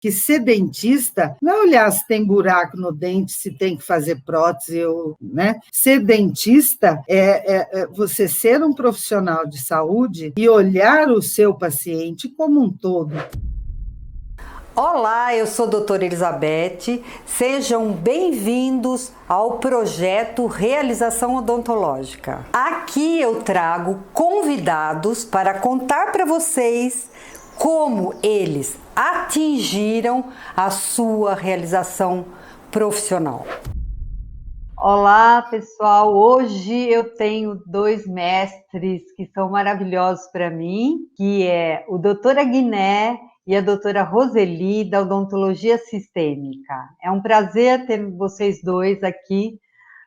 que ser dentista não é olhar se tem buraco no dente, se tem que fazer prótese, né? Ser dentista é você ser um profissional de saúde e olhar o seu paciente como um todo. Olá, eu sou a doutora Elizabeth, sejam bem-vindos ao projeto Realização Odontológica. Aqui eu trago convidados para contar para vocês como eles atingiram a sua realização profissional. Olá, pessoal! Hoje eu tenho 2 mestres que são maravilhosos para mim, que é o Dr. Agné e a doutora Roseli, da Odontologia Sistêmica. É um prazer ter vocês dois aqui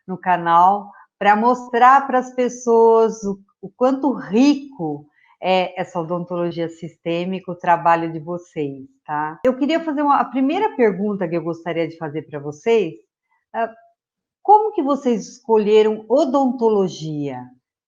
no canal para mostrar para as pessoas o quanto rico é essa odontologia sistêmica, o trabalho de vocês, tá? Eu queria fazer a primeira pergunta que eu gostaria de fazer para vocês. Como que vocês escolheram odontologia?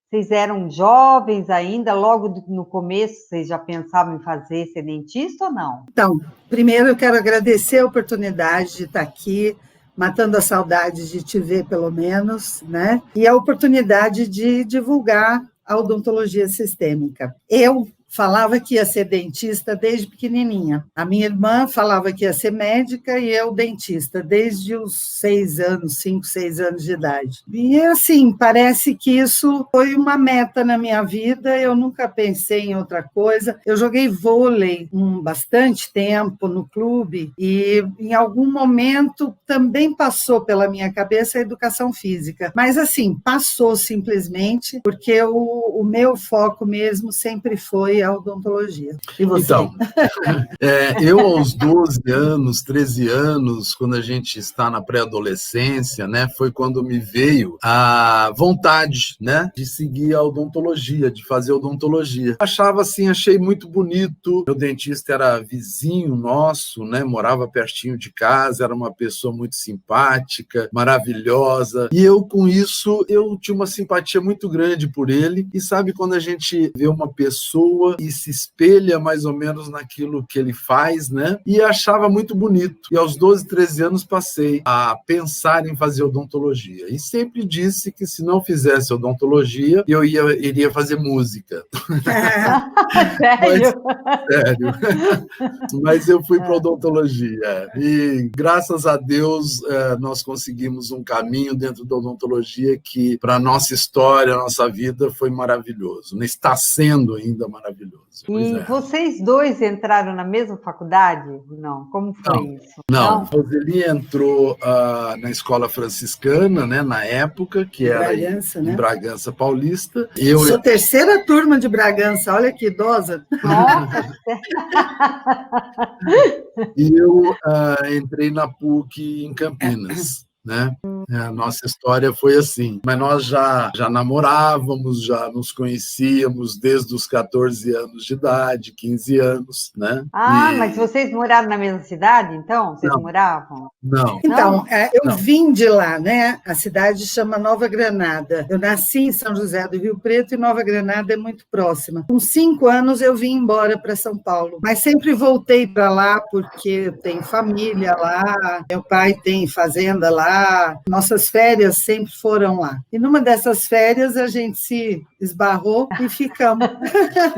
Vocês eram jovens ainda, logo no começo vocês já pensavam em ser dentista ou não? Então, primeiro eu quero agradecer a oportunidade de estar aqui, matando a saudade de te ver pelo menos, né? E a oportunidade de divulgar a odontologia sistêmica. Eu falava que ia ser dentista desde pequenininha. A minha irmã falava que ia ser médica e eu dentista, desde os 6 anos, 5, 6 anos de idade. E assim, parece que isso foi uma meta na minha vida, eu nunca pensei em outra coisa. Eu joguei vôlei bastante tempo no clube e em algum momento também passou pela minha cabeça a educação física. Mas assim, passou simplesmente, porque o meu foco mesmo sempre foi a odontologia. E você? Então, eu aos 12 anos, 13 anos, quando a gente está na pré-adolescência, né, foi quando me veio a vontade, né, de seguir a odontologia, de fazer odontologia. Achei muito bonito. Meu dentista era vizinho nosso, né, morava pertinho de casa, era uma pessoa muito simpática, maravilhosa. E eu, com isso, eu tinha uma simpatia muito grande por ele. E sabe quando a gente vê uma pessoa e se espelha mais ou menos naquilo que ele faz, né? E achava muito bonito. E aos 12, 13 anos passei a pensar em fazer odontologia. E sempre disse que se não fizesse odontologia, eu iria fazer música. Sério? Sério. Mas eu fui para odontologia. E graças a Deus nós conseguimos um caminho dentro da odontologia que para a nossa história, a nossa vida foi maravilhoso. Está sendo ainda maravilhoso. E vocês dois entraram na mesma faculdade? Não, como foi isso? Não, Roseli entrou na escola franciscana, né, na época, que era Bragança, em né? Bragança Paulista. Eu sou terceira turma de Bragança, olha que idosa. Nossa! E eu entrei na PUC em Campinas. Né? A nossa história foi assim, mas nós já namorávamos, já nos conhecíamos desde os 14 anos de idade, 15 anos, né? Mas vocês moraram na mesma cidade, então? Vocês moravam? Não. Então, eu vim de lá, né? A cidade chama Nova Granada. Eu nasci em São José do Rio Preto e Nova Granada é muito próxima. Com 5 anos eu vim embora para São Paulo, mas sempre voltei para lá porque eu tenho família lá, meu pai tem fazenda lá, nossas férias sempre foram lá. E numa dessas férias a gente se esbarrou e ficamos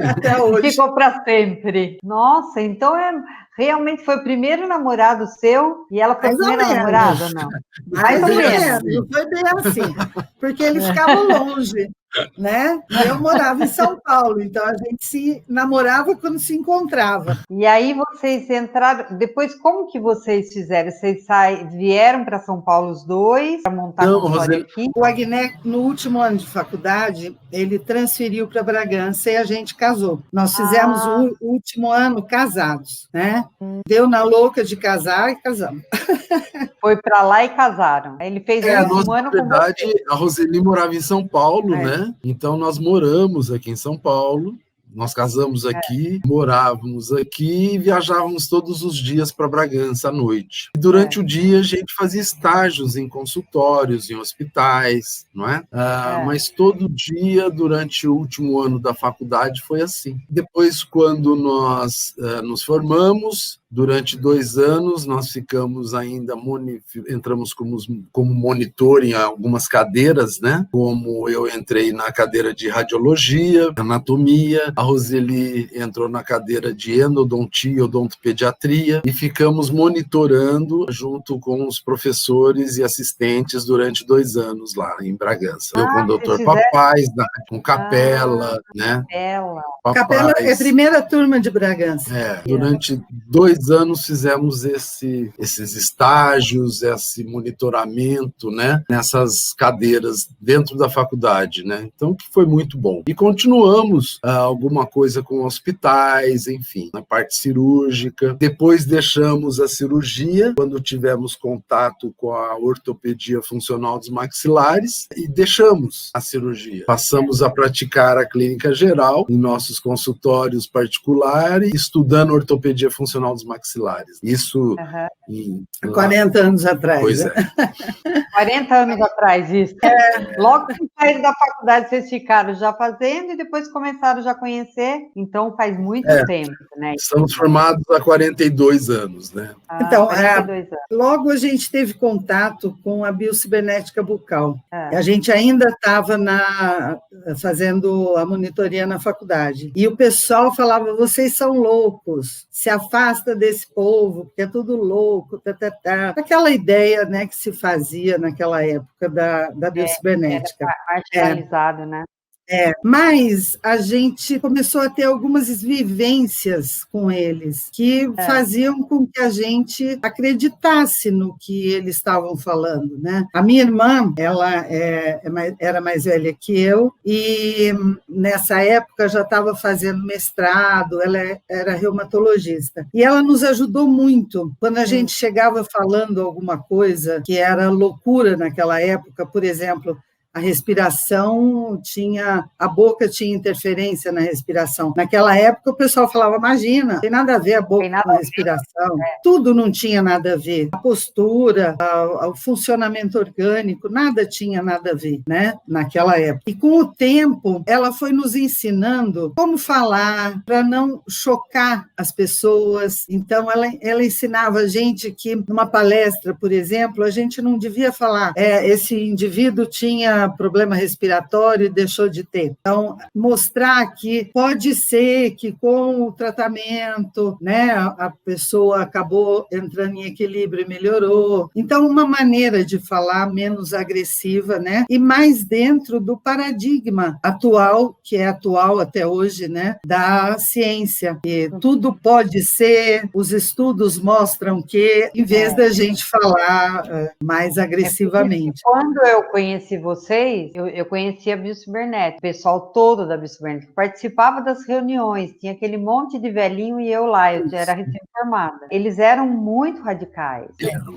até hoje. Ficou para sempre. Nossa, então realmente foi o primeiro namorado seu e ela foi a primeira namorada, não? Mais ou menos. Não foi bem assim, porque ele ficava longe, né? Eu morava em São Paulo, então a gente se namorava quando se encontrava. E aí vocês entraram, depois como que vocês fizeram? Vocês vieram para São Paulo os dois, para montar a consultoria aqui? O Agné, no último ano de faculdade, ele transferiu para Bragança e a gente casou. Nós fizemos o último ano casados, né? Deu na louca de casar e casamos. Foi para lá e casaram. Ele fez o último ano com você. Na verdade, a Roseli morava em São Paulo, né? Então nós moramos aqui em São Paulo. Nós casamos aqui, morávamos aqui e viajávamos todos os dias para Bragança à noite. E durante o dia a gente fazia estágios em consultórios, em hospitais, não é? Mas todo dia, durante o último ano da faculdade, foi assim. Depois, quando nós nos formamos, Durante 2 anos, nós ficamos ainda, entramos como monitor em algumas cadeiras, né? Como eu entrei na cadeira de radiologia, anatomia, a Roseli entrou na cadeira de endodontia e odontopediatria, e ficamos monitorando junto com os professores e assistentes durante 2 anos lá em Bragança. Eu com o doutor Papais, com Capela, né? Capela é a primeira turma de Bragança. Durante 2 anos fizemos esses estágios, esse monitoramento, né, nessas cadeiras dentro da faculdade, né? Então, que foi muito bom. E continuamos alguma coisa com hospitais, enfim, na parte cirúrgica. Depois deixamos a cirurgia, quando tivemos contato com a ortopedia funcional dos maxilares, e deixamos a cirurgia. Passamos a praticar a clínica geral em nossos consultórios particulares, estudando ortopedia funcional dos maxilares. Isso em 40 anos atrás. Pois é. 40 anos atrás, isso. Logo que saíram da faculdade, vocês ficaram já fazendo e depois começaram já a conhecer, então faz muito tempo, né? Estamos formados há 42 anos, né? Então, 42 anos. logo a gente teve contato com a biocibernética bucal. A gente ainda estava fazendo a monitoria na faculdade. E o pessoal falava, vocês são loucos, se afasta desse povo, porque é tudo louco, Aquela ideia, né, que se fazia naquela época da biocibernética. Era marginalizado, né? Mas a gente começou a ter algumas vivências com eles que faziam com que a gente acreditasse no que eles estavam falando, né? A minha irmã, ela era mais velha que eu e nessa época já estava fazendo mestrado, ela era reumatologista e ela nos ajudou muito quando a gente chegava falando alguma coisa que era loucura naquela época, por exemplo, a respiração a boca tinha interferência na respiração. Naquela época o pessoal falava, imagina, não tem nada a ver a boca com a respiração. Tudo não tinha nada a ver. A postura, o funcionamento orgânico, nada tinha nada a ver, né? Naquela época. E com o tempo, ela foi nos ensinando como falar para não chocar as pessoas. Então, ela ensinava a gente que numa palestra, por exemplo, a gente não devia falar esse indivíduo tinha problema respiratório e deixou de ter. Então, mostrar que pode ser que com o tratamento, né, a pessoa acabou entrando em equilíbrio e melhorou. Então, uma maneira de falar menos agressiva, né, e mais dentro do paradigma atual, que é atual até hoje, né, da ciência. E tudo pode ser, os estudos mostram que, em vez da gente falar mais agressivamente. Quando eu conheci vocês, eu conhecia a biocibernética, o pessoal todo da biocibernética, participava das reuniões, tinha aquele monte de velhinho e eu lá, eu já era recém-formada. Eles eram muito radicais.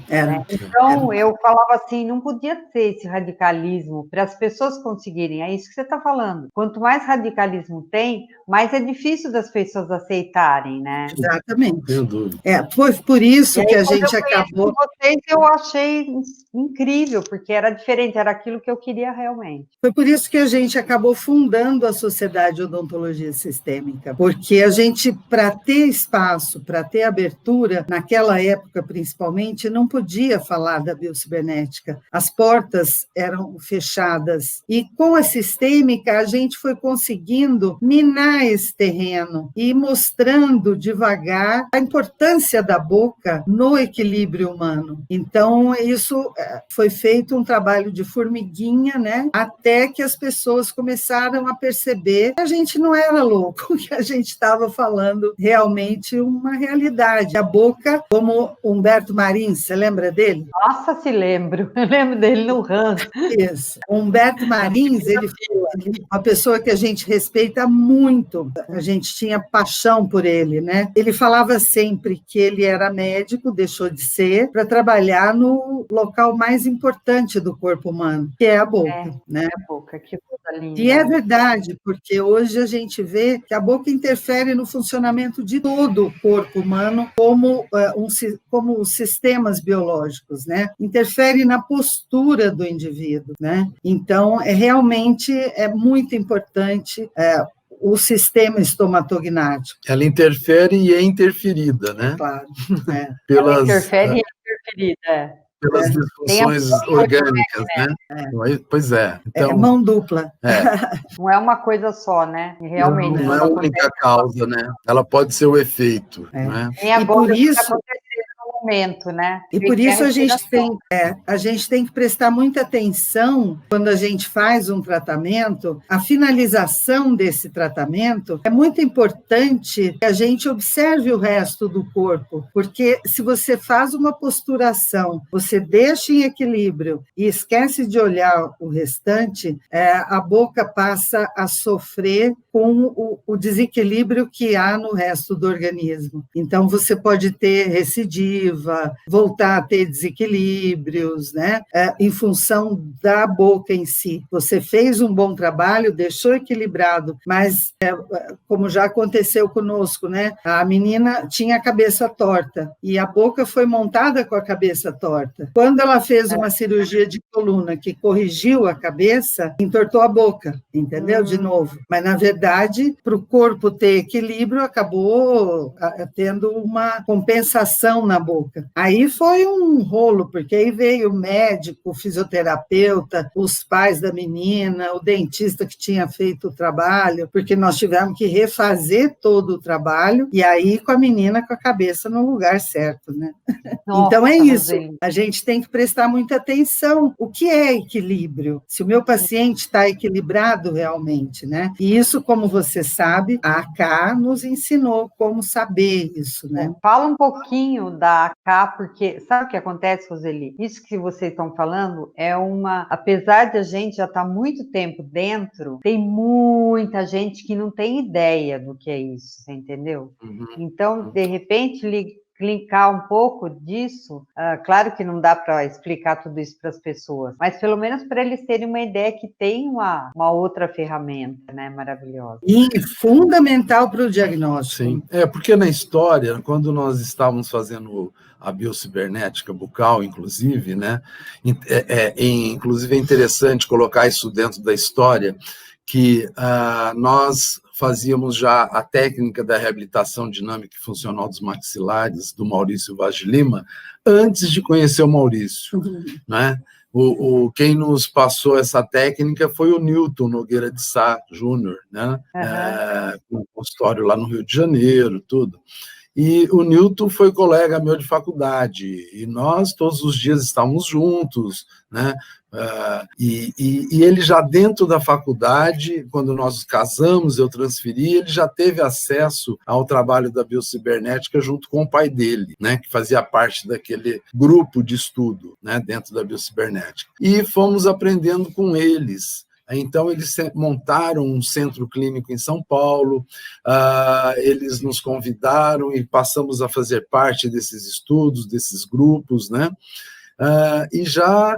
Né? Então, eu falava assim, não podia ter esse radicalismo para as pessoas conseguirem, é isso que você está falando. Quanto mais radicalismo tem, mais é difícil das pessoas aceitarem, né? Exatamente. Sem dúvida. Foi por isso que a gente acabou... Vocês eu achei incrível, porque era diferente, era aquilo que eu queria realmente. Foi por isso que a gente acabou fundando a Sociedade de Odontologia Sistêmica, porque a gente, para ter espaço, para ter abertura, naquela época principalmente, não podia falar da biocibernética. As portas eram fechadas. E com a sistêmica, a gente foi conseguindo minar esse terreno e mostrando devagar a importância da boca no equilíbrio humano. Então, isso foi feito um trabalho de formiguinha, né? Até que as pessoas começaram a perceber que a gente não era louco, que a gente estava falando realmente uma realidade. A boca, como Humberto Marins, você lembra dele? Nossa, se lembro. Eu lembro dele no rancho. Isso. Humberto Marins, ele é uma pessoa que a gente respeita muito. A gente tinha paixão por ele, né? Ele falava sempre que ele era médico, deixou de ser, para trabalhar no local mais importante do corpo humano, que é a boca, né? A boca, que coisa linda. E é verdade, porque hoje a gente vê que a boca interfere no funcionamento de todo o corpo humano como sistemas biológicos, né? Interfere na postura do indivíduo, né? Então, realmente é muito importante o sistema estomatognático. Ela interfere e é interferida, né? Claro. Ela interfere e é interferida. Pelas disfunções orgânicas, né? Pois é. Então, mão dupla. Não é uma coisa só, né? Realmente. Não é a única causa, né? Ela pode ser o efeito, né? Tem a boca que está acontecendo no momento, né? E por isso a gente tem que prestar muita atenção quando a gente faz um tratamento. A finalização desse tratamento é muito importante que a gente observe o resto do corpo, porque se você faz uma posturação, você deixa em equilíbrio e esquece de olhar o restante, a boca passa a sofrer com o desequilíbrio que há no resto do organismo. Então, você pode ter recidiva, voltar a ter desequilíbrios, né? Em função da boca em si. Você fez um bom trabalho, deixou equilibrado, mas, como já aconteceu conosco, né? A menina tinha a cabeça torta e a boca foi montada com a cabeça torta. Quando ela fez uma cirurgia de coluna que corrigiu a cabeça, entortou a boca, entendeu? De novo. Mas, na verdade, para o corpo ter equilíbrio, acabou tendo uma compensação na boca. Aí foi um rolo, porque aí veio o médico, o fisioterapeuta, os pais da menina, o dentista que tinha feito o trabalho, porque nós tivemos que refazer todo o trabalho, e aí com a menina com a cabeça no lugar certo, né? Nossa, então é isso, a gente tem que prestar muita atenção. O que é equilíbrio? Se o meu paciente está equilibrado realmente, né? E isso, como você sabe, a AK nos ensinou como saber isso, né? Fala um pouquinho da AK, porque sabe o que acontece, Roseli? Isso que vocês estão falando apesar de a gente já estar muito tempo dentro, tem muita gente que não tem ideia do que é isso, você entendeu? Então, de repente, linkar um pouco disso, claro que não dá para explicar tudo isso para as pessoas, mas pelo menos para eles terem uma ideia que tem uma outra ferramenta, né, maravilhosa. E fundamental para o diagnóstico. Sim, porque na história, quando nós estávamos fazendo a biocibernética bucal, inclusive, né, inclusive é interessante colocar isso dentro da história, que nós fazíamos já a técnica da reabilitação dinâmica e funcional dos maxilares, do Maurício Vaz de Lima, antes de conhecer o Maurício, né? Quem nos passou essa técnica foi o Newton Nogueira de Sá Júnior, né? Com um consultório lá no Rio de Janeiro, tudo. E o Newton foi colega meu de faculdade, e nós todos os dias estávamos juntos, né? E ele já dentro da faculdade, quando nós nos casamos, eu transferi, ele já teve acesso ao trabalho da biocibernética junto com o pai dele, né, que fazia parte daquele grupo de estudo, né, dentro da biocibernética. E fomos aprendendo com eles. Então, eles montaram um centro clínico em São Paulo, eles nos convidaram e passamos a fazer parte desses estudos, desses grupos, né? E já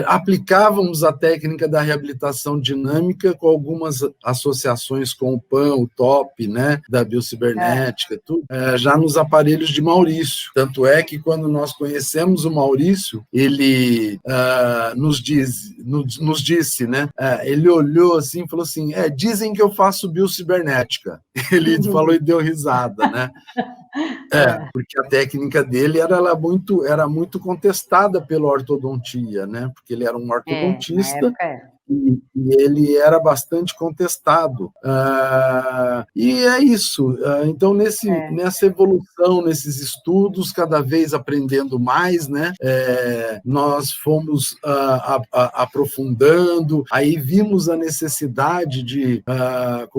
aplicávamos a técnica da reabilitação dinâmica com algumas associações com o PAN, o TOP, né, da biocibernética, tudo, já nos aparelhos de Maurício. Tanto é que quando nós conhecemos o Maurício, ele nos disse, né, ele olhou assim e falou assim, dizem que eu faço biocibernética. Ele falou e deu risada, né? Porque a técnica dele era muito contestada pela ortodontia, né? Porque ele era um ortodontista e ele era bastante contestado. E é isso. Então, nessa evolução, nesses estudos, cada vez aprendendo mais, né? Nós fomos aprofundando, aí vimos a necessidade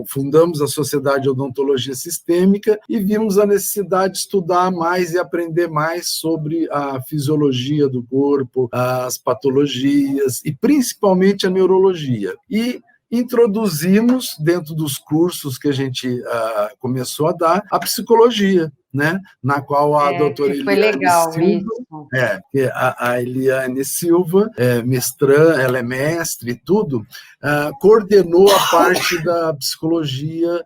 fundamos a Sociedade de Odontologia Sistêmica e vimos a necessidade de estudar mais e aprender mais sobre a fisiologia do corpo, as patologias e principalmente a neurologia. E introduzimos, dentro dos cursos que a gente começou a dar, a psicologia, né, na qual a doutora foi Eliane legal Silva, isso. a Eliane Silva, ela é mestre e tudo, coordenou a parte da psicologia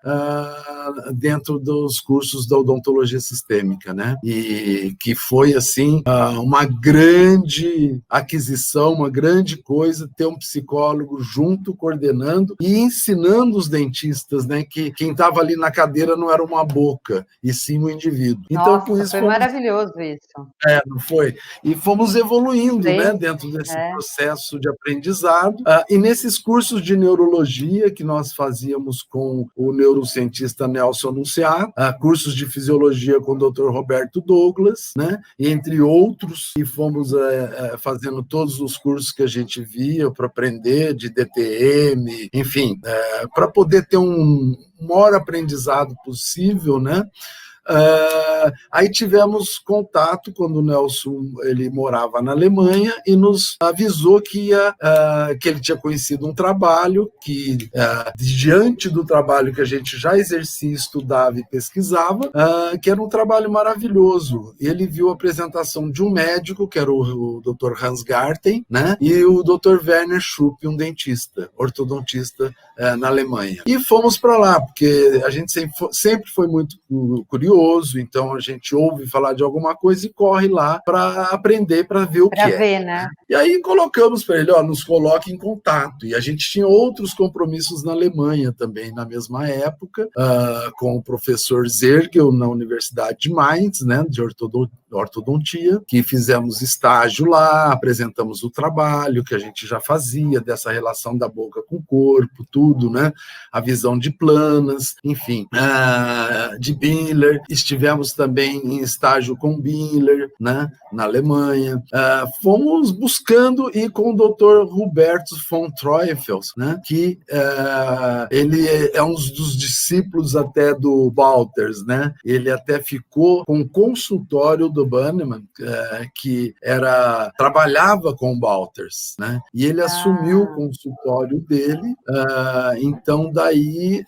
dentro dos cursos da odontologia sistêmica, né? E que foi, assim, uma grande aquisição, uma grande coisa ter um psicólogo junto, coordenando e ensinando os dentistas, né? Que quem estava ali na cadeira não era uma boca, e sim um indivíduo. Então, Nossa, com isso, foi maravilhoso isso. não foi? E fomos evoluindo, né, dentro desse processo de aprendizado. E nesses cursos de neurologia que nós fazíamos com o neurocientista Nelson Anunciar, cursos de fisiologia com o Dr. Roberto Douglas, né, entre outros, e fomos fazendo todos os cursos que a gente via para aprender de DTM, enfim, para poder ter um maior aprendizado possível, né? Aí tivemos contato quando o Nelson ele morava na Alemanha e nos avisou que ele tinha conhecido um trabalho que, diante do trabalho que a gente já exercia, estudava e pesquisava, que era um trabalho maravilhoso. Ele viu a apresentação de um médico, que era o Dr. Hans Garten, né, e o Dr. Werner Schupp, um dentista, ortodontista na Alemanha. E fomos para lá, porque a gente sempre foi muito curioso, então a gente ouve falar de alguma coisa e corre lá para aprender, para ver o que é. Né? E aí colocamos para ele, nos coloque em contato. E a gente tinha outros compromissos na Alemanha também, na mesma época, com o professor Zergel, na Universidade de Mainz, né, de ortodontia, que fizemos estágio lá, apresentamos o trabalho que a gente já fazia, dessa relação da boca com o corpo, tudo, né? A visão de planas, enfim, de Biller. Estivemos também em estágio com Biller, né, na Alemanha. Fomos buscando e com o Dr. Hubertus von Treufels, né, que ele é um dos discípulos até do Balters, né? Ele até ficou com o consultório do Bannemann, que trabalhava com o Balters, né? E ele assumiu o consultório dele. Então daí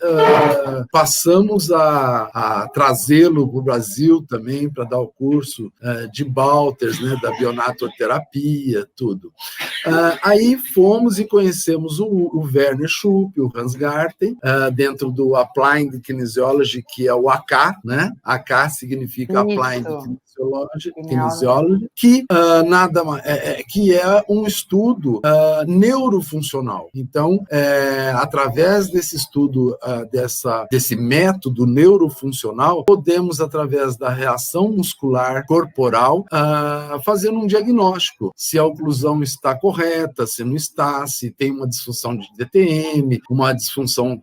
passamos a trazê-lo para o Brasil também para dar o curso de Balters, né, da bionatorterapia, tudo. Aí fomos e conhecemos o Werner Schupp, o Hans Garten, dentro do Applied Kinesiology, que é o AK, né? AK significa Applied Kinesiology, que nada mais que é um estudo neurofuncional. Então, através desse estudo, desse método neurofuncional, podemos, através da reação muscular corporal, fazer um diagnóstico, se a oclusão está correta, se não está, se tem uma disfunção de DTM, uma disfunção,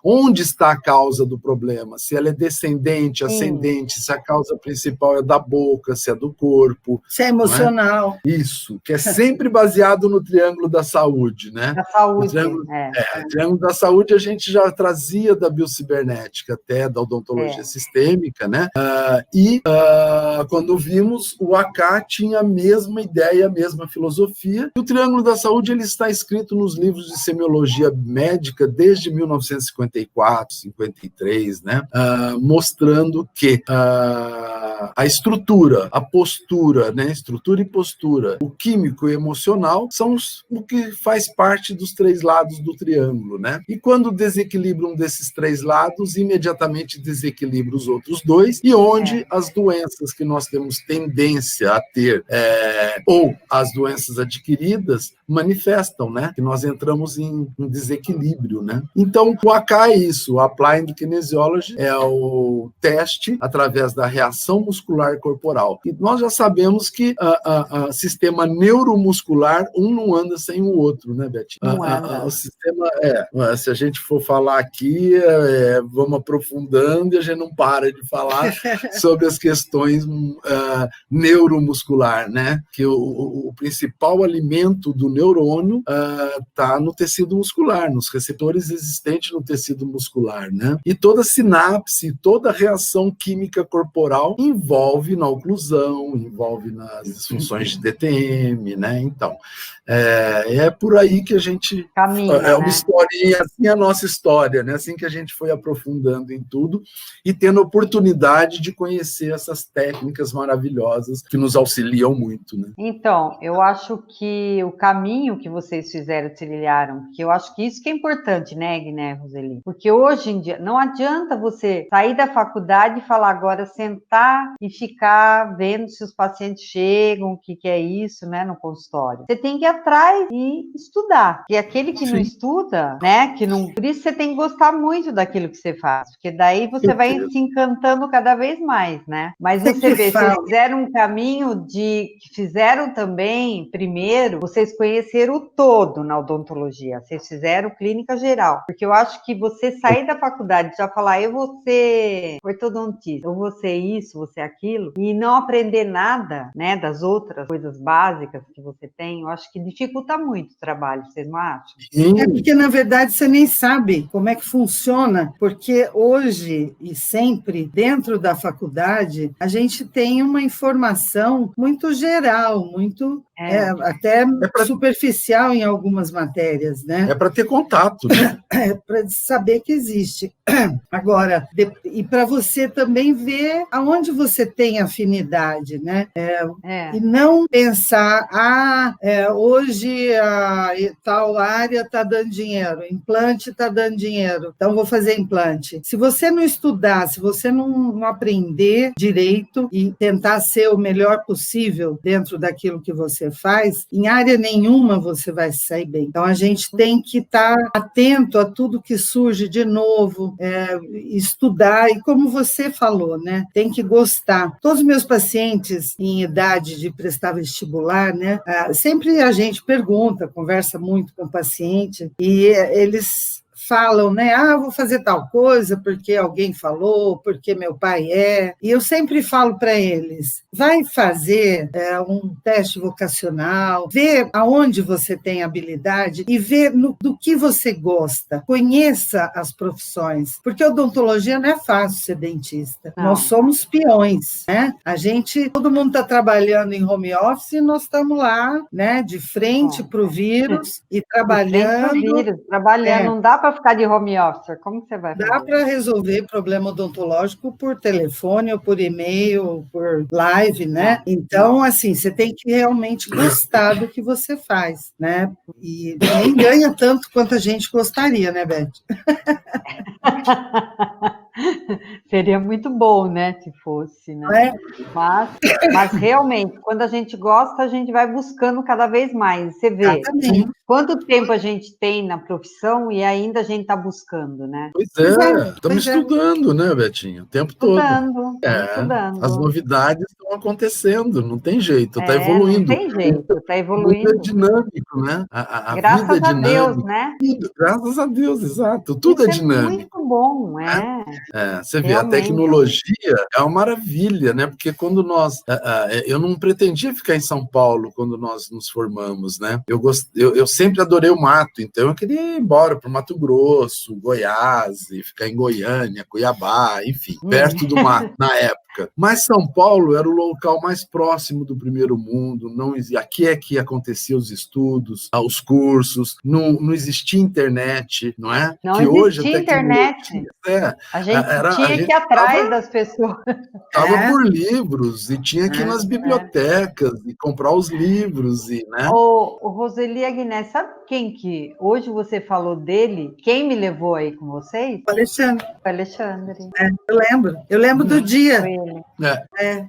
onde está a causa do problema, se ela é descendente, ascendente, se a causa principal é da boca, se é do corpo. Se é emocional. Isso, que é sempre baseado no triângulo da saúde, né? Da saúde, o triângulo da saúde a gente já trazia da biocibernética, até da odontologia sistêmica, né? Quando vimos, o AK tinha a mesma ideia, a mesma filosofia. E o triângulo da saúde ele está escrito nos livros de semiologia médica desde 1954, 53, né? Mostrando que a estrutura, a postura, né? Estrutura e postura, o químico e emocional são o que faz parte dos três lados do triângulo, né? E quando desequilibra um desses três lados, imediatamente desequilibra os outros dois, e onde as doenças que nós temos tendência a ter, ou as doenças adquiridas, manifestam, né? Que nós entramos em desequilíbrio, né? Então, o AK é isso, o Applied Kinesiology é o teste através da reação muscular corporal. E nós já sabemos que o sistema neuromuscular, um não anda sem o outro, né, Betinho? O sistema, se a gente for falar aqui, vamos aprofundando e a gente não para de falar sobre as questões neuromuscular, né? Que o principal alimento do neurônio está no tecido muscular, nos receptores existentes no tecido muscular, né? E toda sinapse, toda reação química corporal envolve envolve na oclusão, envolve nas disfunções de DTM, né? Então, é por aí que a gente... Caminha, é uma né? historinha, assim a nossa história, né? Assim que a gente foi aprofundando em tudo e tendo oportunidade de conhecer essas técnicas maravilhosas que nos auxiliam muito, né? Então, eu acho que o caminho que vocês fizeram, trilharam, que eu acho que isso que é importante, né, Guiné, Roseli? Porque hoje em dia, não adianta você sair da faculdade e falar agora, sentar e ficar vendo se os pacientes chegam, o que é isso, né, no consultório. Você tem que ir atrás e estudar. E aquele que não estuda, né, que não... Por isso você tem que gostar muito daquilo que você faz, porque daí você vai se encantando cada vez mais, né? Mas você vê, vocês fizeram um caminho que fizeram também, primeiro, vocês conheceram o todo na odontologia, vocês fizeram clínica geral, porque eu acho que você sair da faculdade e já falar, eu vou ser ortodontista, eu vou ser isso, vou ser aquilo, e não aprender nada, né, das outras coisas básicas que você tem, eu acho que dificulta muito o trabalho, vocês não acham? É porque, na verdade, você nem sabe como é que funciona, porque hoje e sempre, dentro da faculdade, a gente tem uma informação muito geral, muito até superficial em algumas matérias, né? É para ter contato, né? Para saber que existe. Agora, e para você também ver aonde você tem afinidade, né? E não pensar, hoje a tal área está dando dinheiro, implante está dando dinheiro, então vou fazer implante. Se você não estudar, se você não aprender direito e tentar ser o melhor possível dentro daquilo que você faz, em área nenhuma você vai sair bem. Então, a gente tem que estar atento a tudo que surge de novo, estudar, e como você falou, né, tem que gostar. Todos os meus pacientes em idade de prestar vestibular, né, sempre a gente pergunta, conversa muito com o paciente, e eles falam, né, vou fazer tal coisa porque alguém falou, porque meu pai é, e eu sempre falo para eles, vai fazer um teste vocacional, vê aonde você tem habilidade e vê do que você gosta, conheça as profissões, porque odontologia não é fácil ser dentista, nós somos peões, né, todo mundo está trabalhando em home office e nós estamos lá, né, de frente para o vírus e trabalhando. Não dá para ficar de home office, como você vai fazer? Dá para resolver problema odontológico por telefone, ou por e-mail, ou por live, né? Então, assim, você tem que realmente gostar do que você faz, né? E nem ganha tanto quanto a gente gostaria, né, Beth? Seria muito bom, né, se fosse, né? Mas realmente, quando a gente gosta, a gente vai buscando cada vez mais. Você vê quanto tempo a gente tem na profissão e ainda a gente está buscando, né? Pois estamos estudando, né, Betinho? O tempo todo. Estudando. As novidades estão acontecendo, não tem jeito, está evoluindo. Não tem jeito, está evoluindo. Tudo é dinâmico, né? A Graças vida é a dinâmica. Deus, né? Graças a Deus, exato. Tudo é dinâmico. Muito bom, você vê, a tecnologia é uma maravilha, né? Porque quando eu não pretendia ficar em São Paulo quando nós nos formamos, né? Eu sempre adorei o mato, então eu queria ir embora para o Mato Grosso, Goiás, e ficar em Goiânia, Cuiabá, enfim, perto do mato, na época. Mas São Paulo era o local mais próximo do primeiro mundo, aqui é que aconteciam os estudos, os cursos, não existia internet, não é? Não existia internet. A gente tinha que ir atrás das pessoas. Estava por livros, e tinha que ir nas bibliotecas e comprar os livros, né? O Roseli Aguiné, sabe quem que hoje você falou dele? Quem me levou aí com vocês? O Alexandre. O Alexandre. Eu lembro do dia.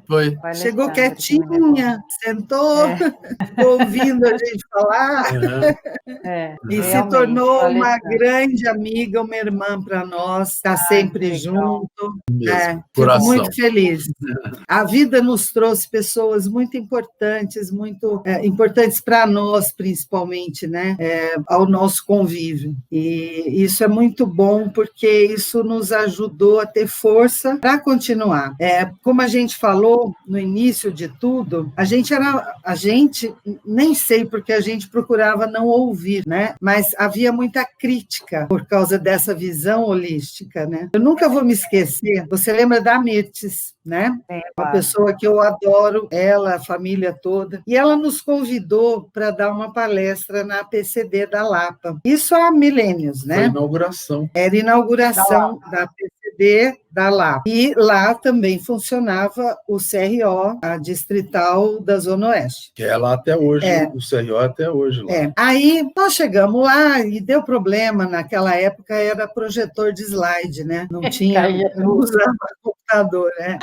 Foi. Chegou quietinha, sentou, ficou ouvindo a gente falar, e se tornou uma grande amiga, uma irmã para nós, está sempre junto. Fico muito feliz. A vida nos trouxe pessoas muito importantes para nós, principalmente, né? Ao nosso convívio. E isso é muito bom, porque isso nos ajudou a ter força para continuar. Como a gente falou no início de tudo, a gente nem sei porque a gente procurava não ouvir, né? Mas havia muita crítica por causa dessa visão holística, né? Eu nunca vou me esquecer, você lembra da Mirtes, né? É, Uma pessoa que eu adoro, ela, a família toda, e ela nos convidou para dar uma palestra na PCD da Lapa. Isso há milênios, Foi né? inauguração. Era inauguração da PCD da Lapa. E lá também funcionava o CRO, a Distrital da Zona Oeste. Que é lá até hoje, o CRO é até hoje lá. Aí nós chegamos lá e deu problema, naquela época era projetor de slide, né? Não tinha, não usava computador, né?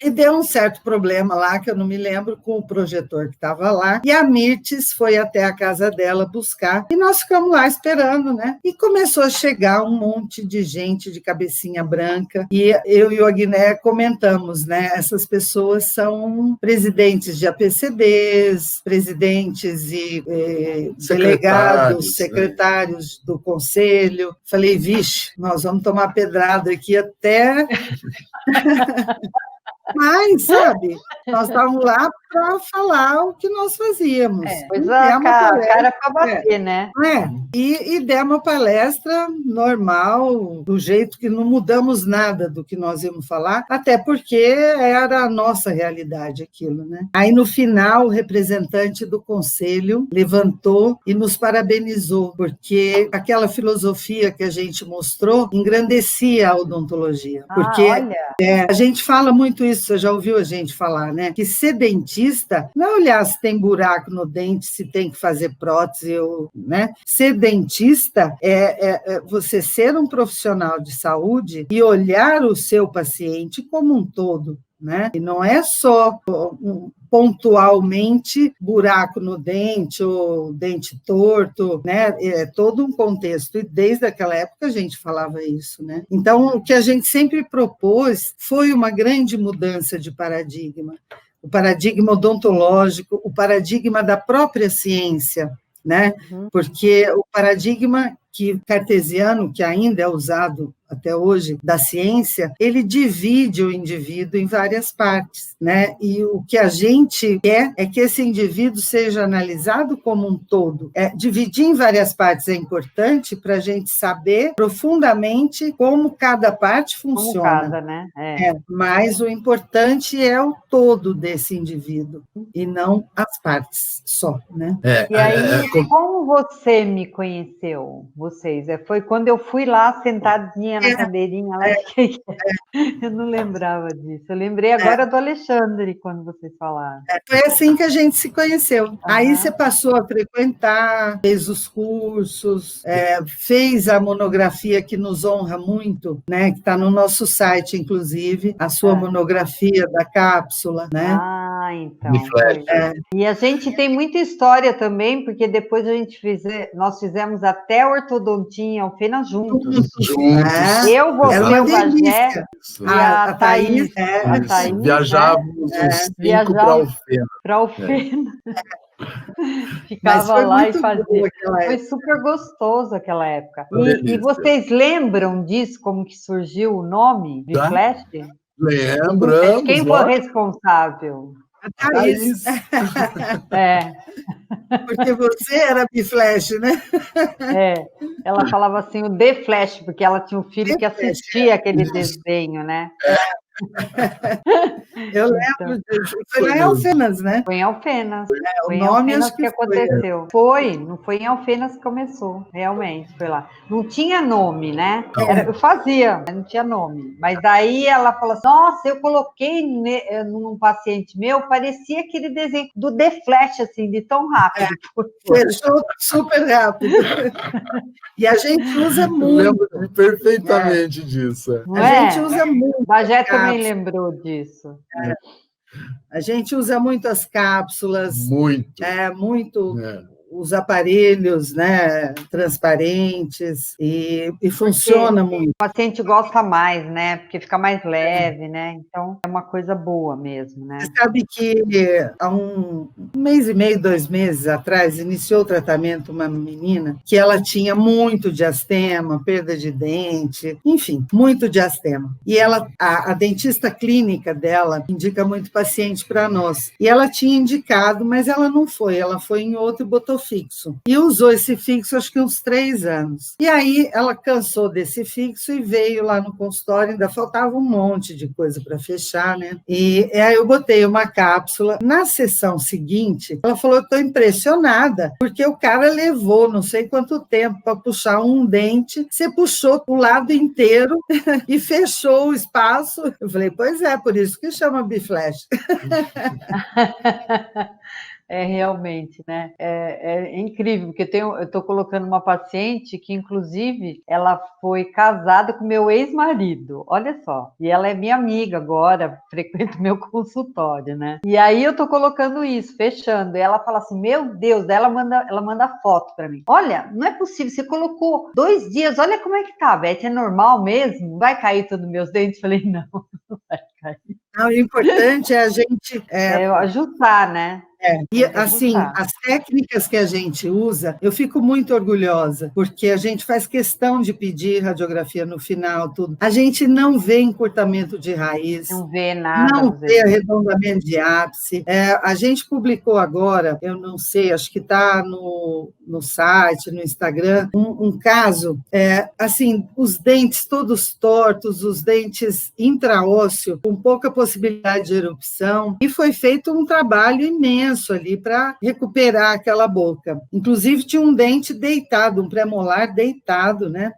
E deu um certo problema lá, que eu não me lembro, com o projetor que estava lá, e a Mirtes foi até a casa dela buscar, e nós ficamos lá esperando, né? E começou a chegar um monte de gente de cabecinha branca, e eu e o Agné comentamos, né? Essas pessoas são presidentes de APCDs, presidentes e delegados, secretários do conselho. Falei, vixe, nós vamos tomar pedrada aqui até... Mas, sabe, nós estávamos lá para falar o que nós fazíamos. Cara para bater, né? E demos uma palestra normal, do jeito que não mudamos nada do que nós íamos falar, até porque era a nossa realidade aquilo, né? Aí, no final, o representante do conselho levantou e nos parabenizou, porque aquela filosofia que a gente mostrou engrandecia a odontologia. Porque a gente fala muito isso, você já ouviu a gente falar, né? Que ser dentista não é olhar se tem buraco no dente, se tem que fazer prótese, né? Ser dentista é você ser um profissional de saúde e olhar o seu paciente como um todo, né? E não é só pontualmente buraco no dente ou dente torto, né? É todo um contexto, e desde aquela época a gente falava isso, né? Então, o que a gente sempre propôs foi uma grande mudança de paradigma, o paradigma odontológico, o paradigma da própria ciência, né? Porque o paradigma cartesiano, que ainda é usado até hoje, da ciência, ele divide o indivíduo em várias partes, né? E o que a gente quer é que esse indivíduo seja analisado como um todo. Dividir em várias partes é importante para a gente saber profundamente como cada parte funciona. Como cada, né? Mas o importante é o todo desse indivíduo, e não as partes só, né? E aí, como você me conheceu? Foi quando eu fui lá sentadinha na cadeirinha lá. Eu não lembrava disso. Eu lembrei agora do Alexandre, quando vocês falaram. Foi assim que a gente se conheceu. Aí você passou a frequentar, fez os cursos, fez a monografia que nos honra muito, né? Que está no nosso site, inclusive, a sua monografia da cápsula, né? Então. E a gente tem muita história também, porque depois nós fizemos até ortodontia em Alfena juntos. Eu, você, o Bagé e a Thaís. Viajávamos os 5 para Alfena. Ficava lá e fazia. Foi super gostoso aquela época. E vocês lembram disso, como que surgiu o nome de Flash? Lembramos. Quem foi responsável? A Thaís. Porque você era Biflash, né? Ela falava assim, o The Flash, porque ela tinha um filho que assistia aquele desenho, né? Eu lembro disso. Foi lá em Alfenas, né? Foi em Alfenas. O nome acho que aconteceu. Não foi em Alfenas que começou, realmente, foi lá. Não tinha nome, né? Eu fazia, mas não tinha nome. Mas daí ela falou assim, nossa, eu coloquei num paciente meu, parecia aquele desenho do The Flash, assim, de tão rápido. Fechou super rápido. E a gente usa muito. Eu lembro perfeitamente disso. A gente usa muito. Bagé também lembrou disso. A gente usa muito as cápsulas. Muito. Os aparelhos, né, transparentes, e funciona muito. O paciente gosta mais, né, porque fica mais leve, né, então é uma coisa boa mesmo, né. Você sabe que há um mês e meio, 2 meses atrás, iniciou o tratamento uma menina que ela tinha muito diastema, perda de dente, enfim, muito diastema. E a dentista clínica dela indica muito paciente para nós. E ela tinha indicado, mas ela não foi, ela foi em outro, botou fixo. E usou esse fixo, acho que uns 3 anos. E aí ela cansou desse fixo e veio lá no consultório, ainda faltava um monte de coisa para fechar, né? E aí eu botei uma cápsula. Na sessão seguinte, ela falou: eu estou impressionada, porque o cara levou não sei quanto tempo para puxar um dente, você puxou o lado inteiro e fechou o espaço. Eu falei: pois é, por isso que chama Biflash. É realmente, né? É incrível, porque eu estou colocando uma paciente que, inclusive, ela foi casada com meu ex-marido, olha só. E ela é minha amiga agora, frequenta o meu consultório, né? E aí eu estou colocando isso, fechando. E ela fala assim: meu Deus, daí ela manda foto para mim. Olha, não é possível, você colocou 2 dias, olha como é que tá, Beth, é normal mesmo? Vai cair todos meus dentes? Eu falei: não, não vai cair. Não, o importante é a gente ajustar, né? E assim, as técnicas que a gente usa, eu fico muito orgulhosa, porque a gente faz questão de pedir radiografia no final, tudo. A gente não vê encurtamento de raiz, não vê nada, não vê arredondamento de ápice. A gente publicou agora, eu não sei, acho que está no site, no Instagram, um caso, assim, os dentes todos tortos, os dentes intraósseo, com pouca possibilidade de erupção, e foi feito um trabalho imenso ali para recuperar aquela boca. Inclusive, tinha um dente deitado, um premolar deitado, né?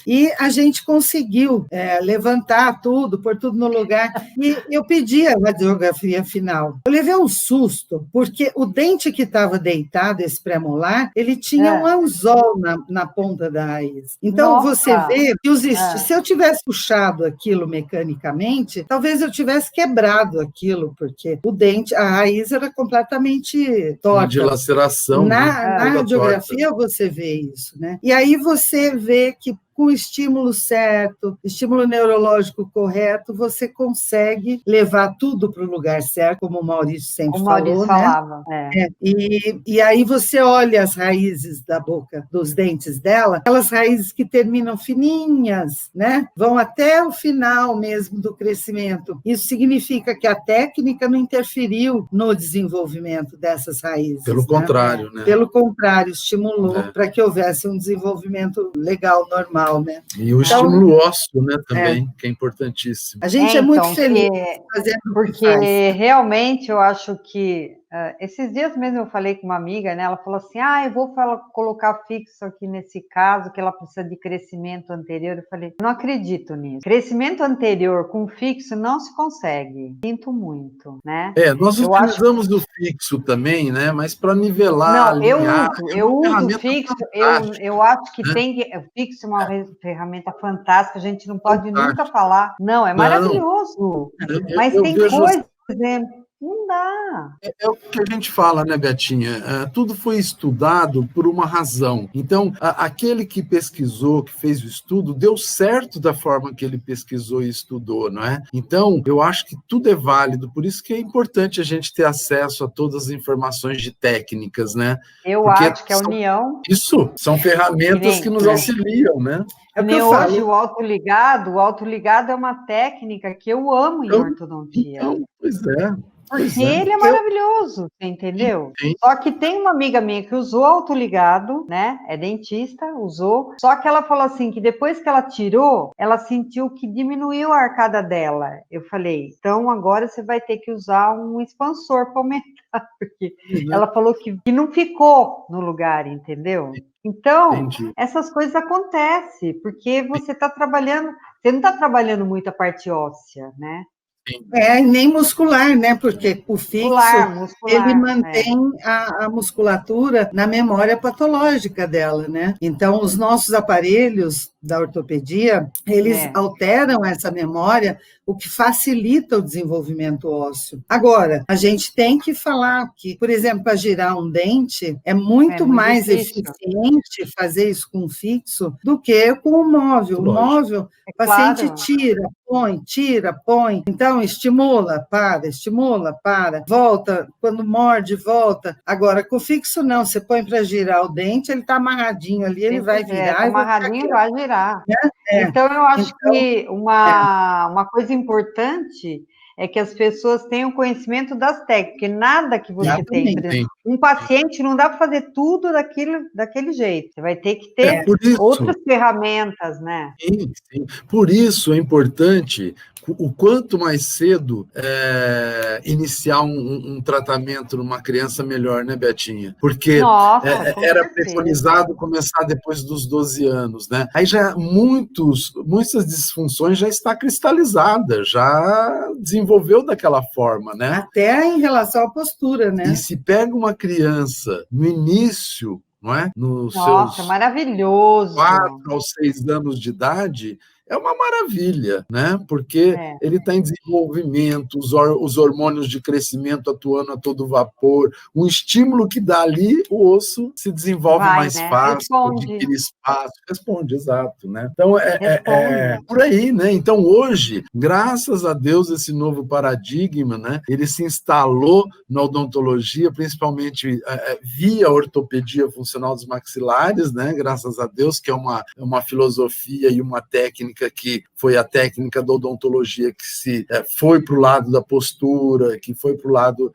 E a gente conseguiu levantar tudo, pôr tudo no lugar. E eu pedi a radiografia final. Eu levei um susto, porque o dente que estava deitado, esse pré-molar, ele tinha um anzol na ponta da raiz. Então, você vê que se eu tivesse puxado aquilo mecanicamente, talvez eu tivesse quebrado aquilo, porque o dente, a raiz era completamente torta. Uma dilaceração. Na radiografia torta. Você vê isso, né? E aí você vê que com o estímulo certo, estímulo neurológico correto, você consegue levar tudo para o lugar certo, como o Maurício sempre falou, né? Falava. E aí você olha as raízes da boca, dos dentes dela, aquelas raízes que terminam fininhas, né? Vão até o final mesmo do crescimento. Isso significa que a técnica não interferiu no desenvolvimento dessas raízes. Pelo contrário, né? Pelo contrário, estimulou para que houvesse um desenvolvimento legal, normal. Né? E o estímulo ósseo, né, também, que é importantíssimo. A gente é muito feliz fazendo porque realmente eu acho que esses dias mesmo eu falei com uma amiga, né? Ela falou assim: eu vou colocar fixo aqui nesse caso, que ela precisa de crescimento anterior. Eu falei: não acredito nisso. Crescimento anterior com fixo não se consegue. Sinto muito, né? Nós utilizamos o fixo também, né? Mas para nivelar, não, alinhar, eu uso fixo. Eu acho que o fixo é uma ferramenta fantástica. A gente não pode nunca falar. Não, é maravilhoso. Mas tem coisas, por exemplo. Não dá. É o que a gente fala, né, Betinha? Tudo foi estudado por uma razão. Então, aquele que pesquisou, que fez o estudo, deu certo da forma que ele pesquisou e estudou, não é? Então, eu acho que tudo é válido, por isso que é importante a gente ter acesso a todas as informações de técnicas, né? Porque acho que a união... Isso, são ferramentas que nos auxiliam, né? Hoje, o autoligado é uma técnica que eu amo em ortodontia. Pois é. Porque ele é maravilhoso, você entendeu? Sim. Só que tem uma amiga minha que usou autoligado, né? É dentista, usou. Só que ela falou assim, que depois que ela tirou, ela sentiu que diminuiu a arcada dela. Eu falei, então agora você vai ter que usar um expansor para aumentar. Porque ela falou que não ficou no lugar, entendeu? Então, essas coisas acontecem, porque você está trabalhando... Você não está trabalhando muito a parte óssea, né? Nem muscular, né? Porque o fixo, ele mantém a musculatura na memória patológica dela, né? Então, os nossos aparelhos da ortopedia, eles alteram essa memória, o que facilita o desenvolvimento ósseo. Agora, a gente tem que falar que, por exemplo, para girar um dente, é muito mais eficiente fazer isso com fixo do que com o móvel. O móvel, o paciente tira, põe. Então, estimula, para, volta, quando morde, volta. Agora, com o fixo, não. Você põe para girar o dente, ele está amarradinho ali, ele vai virar. Tá amarradinho, vai girar. Então, eu acho que uma coisa importante é que as pessoas tenham conhecimento das técnicas, porque nada que você tem, por exemplo, um paciente não dá para fazer tudo daquele jeito, você vai ter que ter outras ferramentas, né? Sim, sim. Por isso é importante o quanto mais cedo iniciar um tratamento numa criança melhor, né, Betinha? Porque era preconizado começar depois dos 12 anos, né? Aí já muitas disfunções já está cristalizada, já desenvolveu daquela forma, né? Até em relação à postura, né? E se pega uma criança no início, não é? Nos seus maravilhoso. 4 aos 6 anos de idade, é uma maravilha, né? Porque ele está em desenvolvimento, os hormônios de crescimento atuando a todo vapor, um estímulo que dá ali, o osso se desenvolve mais fácil, adquire espaço, responde, exato, né? Então, é por aí, né? Então, hoje, graças a Deus, esse novo paradigma, né? Ele se instalou na odontologia, principalmente via ortopedia funcional dos maxilares, né? Graças a Deus, que é uma filosofia e uma técnica que foi a técnica da odontologia que se foi para o lado da postura, que foi para o lado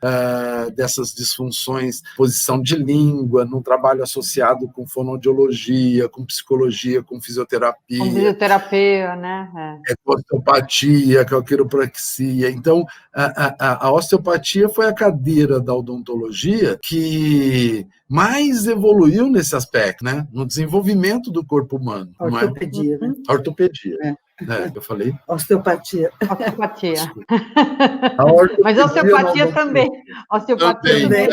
dessas disfunções, posição de língua, num trabalho associado com fonoaudiologia, com psicologia, com fisioterapia. Com fisioterapia, né? Com osteopatia, com a quiropraxia. Então, a osteopatia foi a cadeira da odontologia que mais evoluiu nesse aspecto, né? No desenvolvimento do corpo humano. Ortopedia, né? A ortopedia. Eu falei? Osteopatia. Mas a osteopatia também. Também, né?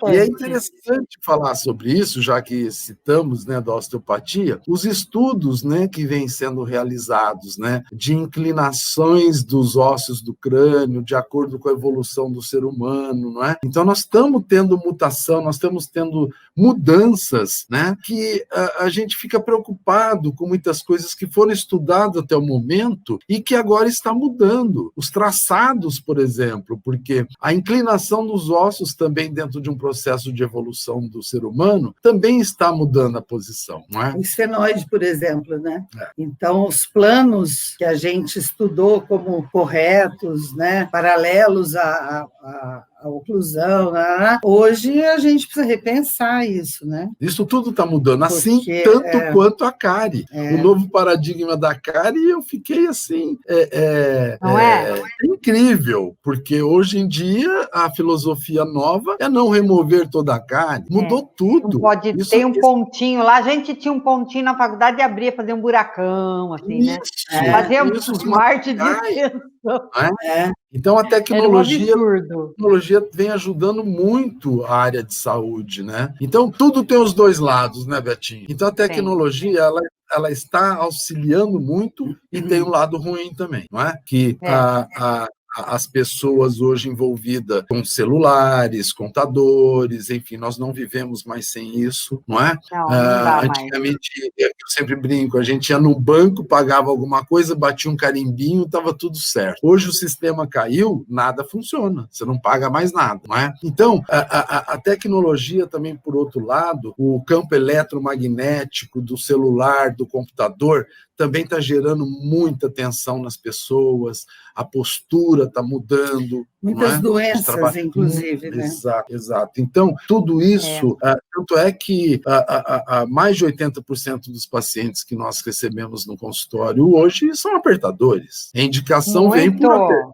E é interessante falar sobre isso, já que citamos, né, da osteopatia, os estudos, né, que vêm sendo realizados, né, de inclinações dos ossos do crânio, de acordo com a evolução do ser humano, não é? Então, nós estamos tendo mutação, nós estamos tendo mudanças, né, que a gente fica preocupado com muitas coisas que foram estudadas até o momento e que agora está mudando. Os traçados, por exemplo, porque a inclinação dos ossos também dentro de um processo de evolução do ser humano também está mudando a posição, não é? O esfenoide, por exemplo, né? Então, os planos que a gente estudou como corretos, né, paralelos à oclusão, né? Hoje a gente precisa repensar isso, né? Isso tudo está mudando, assim tanto quanto a cárie. O novo paradigma da cárie, eu fiquei assim, incrível, porque hoje em dia a filosofia nova é não remover toda a cárie, mudou tudo. Não pode ter um pontinho lá, a gente tinha um pontinho na faculdade e abria, fazia um buracão, assim, né? Fazia uma arte de extensão. Então, a tecnologia vem ajudando muito a área de saúde, né? Então, tudo tem os dois lados, né, Betinho? Então, a tecnologia, ela está auxiliando muito e tem um lado ruim também, não é? Que as pessoas hoje envolvidas com celulares, computadores, enfim, nós não vivemos mais sem isso, não é? Não dá antigamente, eu sempre brinco, a gente ia no banco, pagava alguma coisa, batia um carimbinho, estava tudo certo. Hoje o sistema caiu, nada funciona, você não paga mais nada, não é? Então, a tecnologia também, por outro lado, o campo eletromagnético do celular, do computador, também está gerando muita tensão nas pessoas, a postura está mudando. Muitas doenças, inclusive, né? Exato. Então, tudo isso, tanto é que mais de 80% dos pacientes que nós recebemos no consultório hoje são apertadores. A indicação vem por apertar.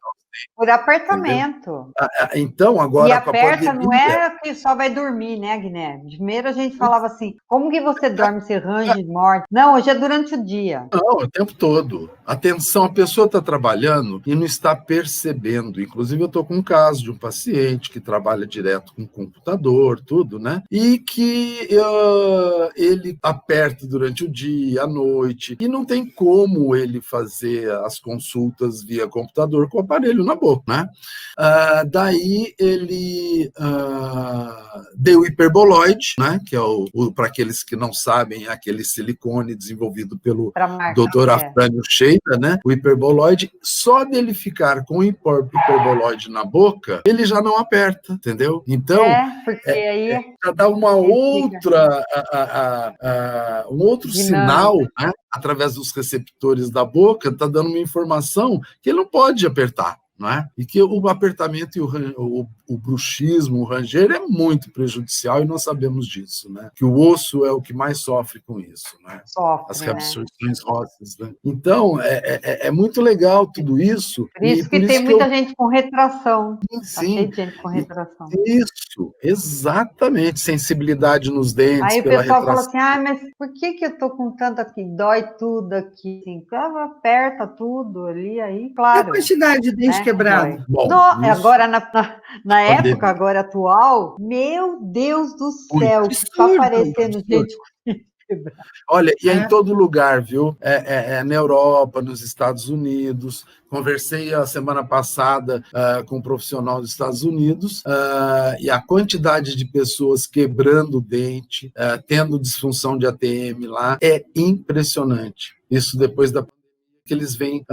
Por apertamento. Então, agora. E aperta não é que só vai dormir, né, Guiné? Primeiro a gente falava assim: como que você dorme, você range morte? Não, hoje é durante o dia. Não, o tempo todo. Atenção, a pessoa está trabalhando e não está percebendo. Inclusive, eu estou com um caso de um paciente que trabalha direto com computador, tudo, né? E que ele aperta durante o dia, à noite, e não tem como ele fazer as consultas via computador com o aparelho na boca, né? Daí ele deu hiperboloide, né, que é para aqueles que não sabem, é aquele silicone desenvolvido pelo Dr. Afrânio Sheida, né, o hiperboloide, só dele ficar com o hiperboloide na boca, ele já não aperta, entendeu? Então, porque aí já dá uma outra, um outro sinal, né, através dos receptores da boca, está dando uma informação que ele não pode apertar. Não é? E que o apertamento e o bruxismo, o ranger é muito prejudicial e nós sabemos disso, né? Que o osso é o que mais sofre com isso, né? As reabsorções ósseas, né? Então, é muito legal tudo isso. Por isso que tem muita gente com retração. Sim. Tá cheio de gente com retração. Isso, exatamente. Sensibilidade nos dentes. Aí o pessoal fala assim, mas por que eu tô com tanto aqui? Dói tudo aqui. Assim, aperta tudo ali, aí, claro. E a quantidade de dente quebrado? Bom, agora, na época agora atual, meu Deus do céu, que está aparecendo gente com dente quebrado. Olha, e é em todo lugar, viu? Na Europa, nos Estados Unidos. Conversei a semana passada com um profissional dos Estados Unidos e a quantidade de pessoas quebrando o dente, tendo disfunção de ATM lá, é impressionante. Isso depois da que eles vêm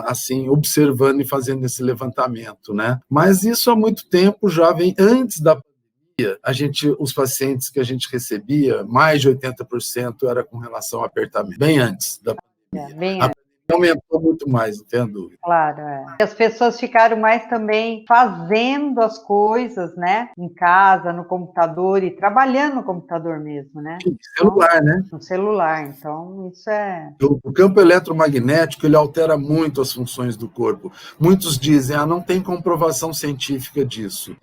assim observando e fazendo esse levantamento, né? Mas isso há muito tempo já vem antes da pandemia. Os pacientes que a gente recebia, mais de 80% era com relação ao apertamento, bem antes da pandemia. Bem antes. Aumentou muito mais, não tenho dúvida. Claro, As pessoas ficaram mais também fazendo as coisas, né? Em casa, no computador e trabalhando no computador mesmo, né? No celular, né? No celular, então isso é... O campo eletromagnético, ele altera muito as funções do corpo. Muitos dizem, não tem comprovação científica disso.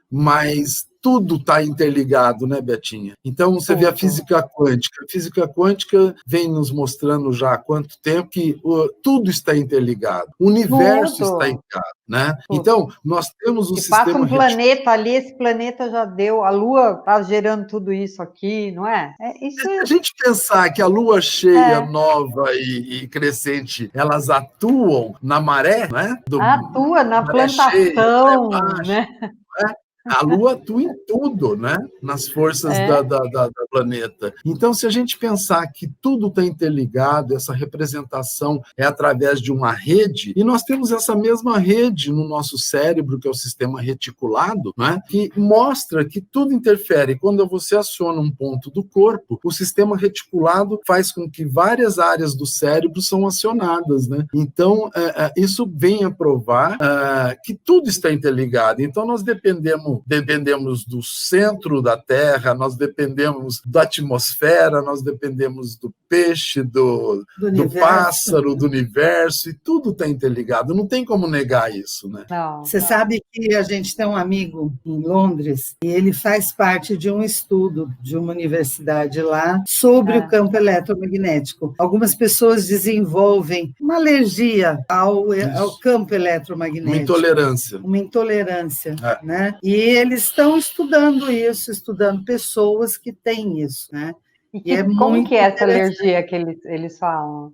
Mas tudo está interligado, né, Betinha? Então, você vê a física quântica. A física quântica vem nos mostrando já há quanto tempo que tudo está interligado. O universo está interligado, né? Então, nós temos sistema... Passa um planeta ali, esse planeta já deu, a Lua está gerando tudo isso aqui, não é? Se a gente pensar que a Lua cheia, nova e crescente, elas atuam na maré, né? Atua na plantação, né? A Lua atua em tudo, né? Nas forças do planeta. Então, se a gente pensar que tudo está interligado, essa representação é através de uma rede, e nós temos essa mesma rede no nosso cérebro, que é o sistema reticulado, né? Que mostra que tudo interfere. Quando você aciona um ponto do corpo, o sistema reticulado faz com que várias áreas do cérebro são acionadas, né? Então, isso vem a provar que tudo está interligado. Então, nós dependemos do centro da Terra, nós dependemos da atmosfera, nós dependemos do peixe, do pássaro, do universo, e tudo está interligado. Não tem como negar isso, né? Você sabe que a gente tem um amigo em Londres e ele faz parte de um estudo de uma universidade lá sobre o campo eletromagnético. Algumas pessoas desenvolvem uma alergia ao campo eletromagnético. Uma intolerância, né? E eles estão estudando isso, estudando pessoas que têm isso, né? Como que é essa alergia que eles falam?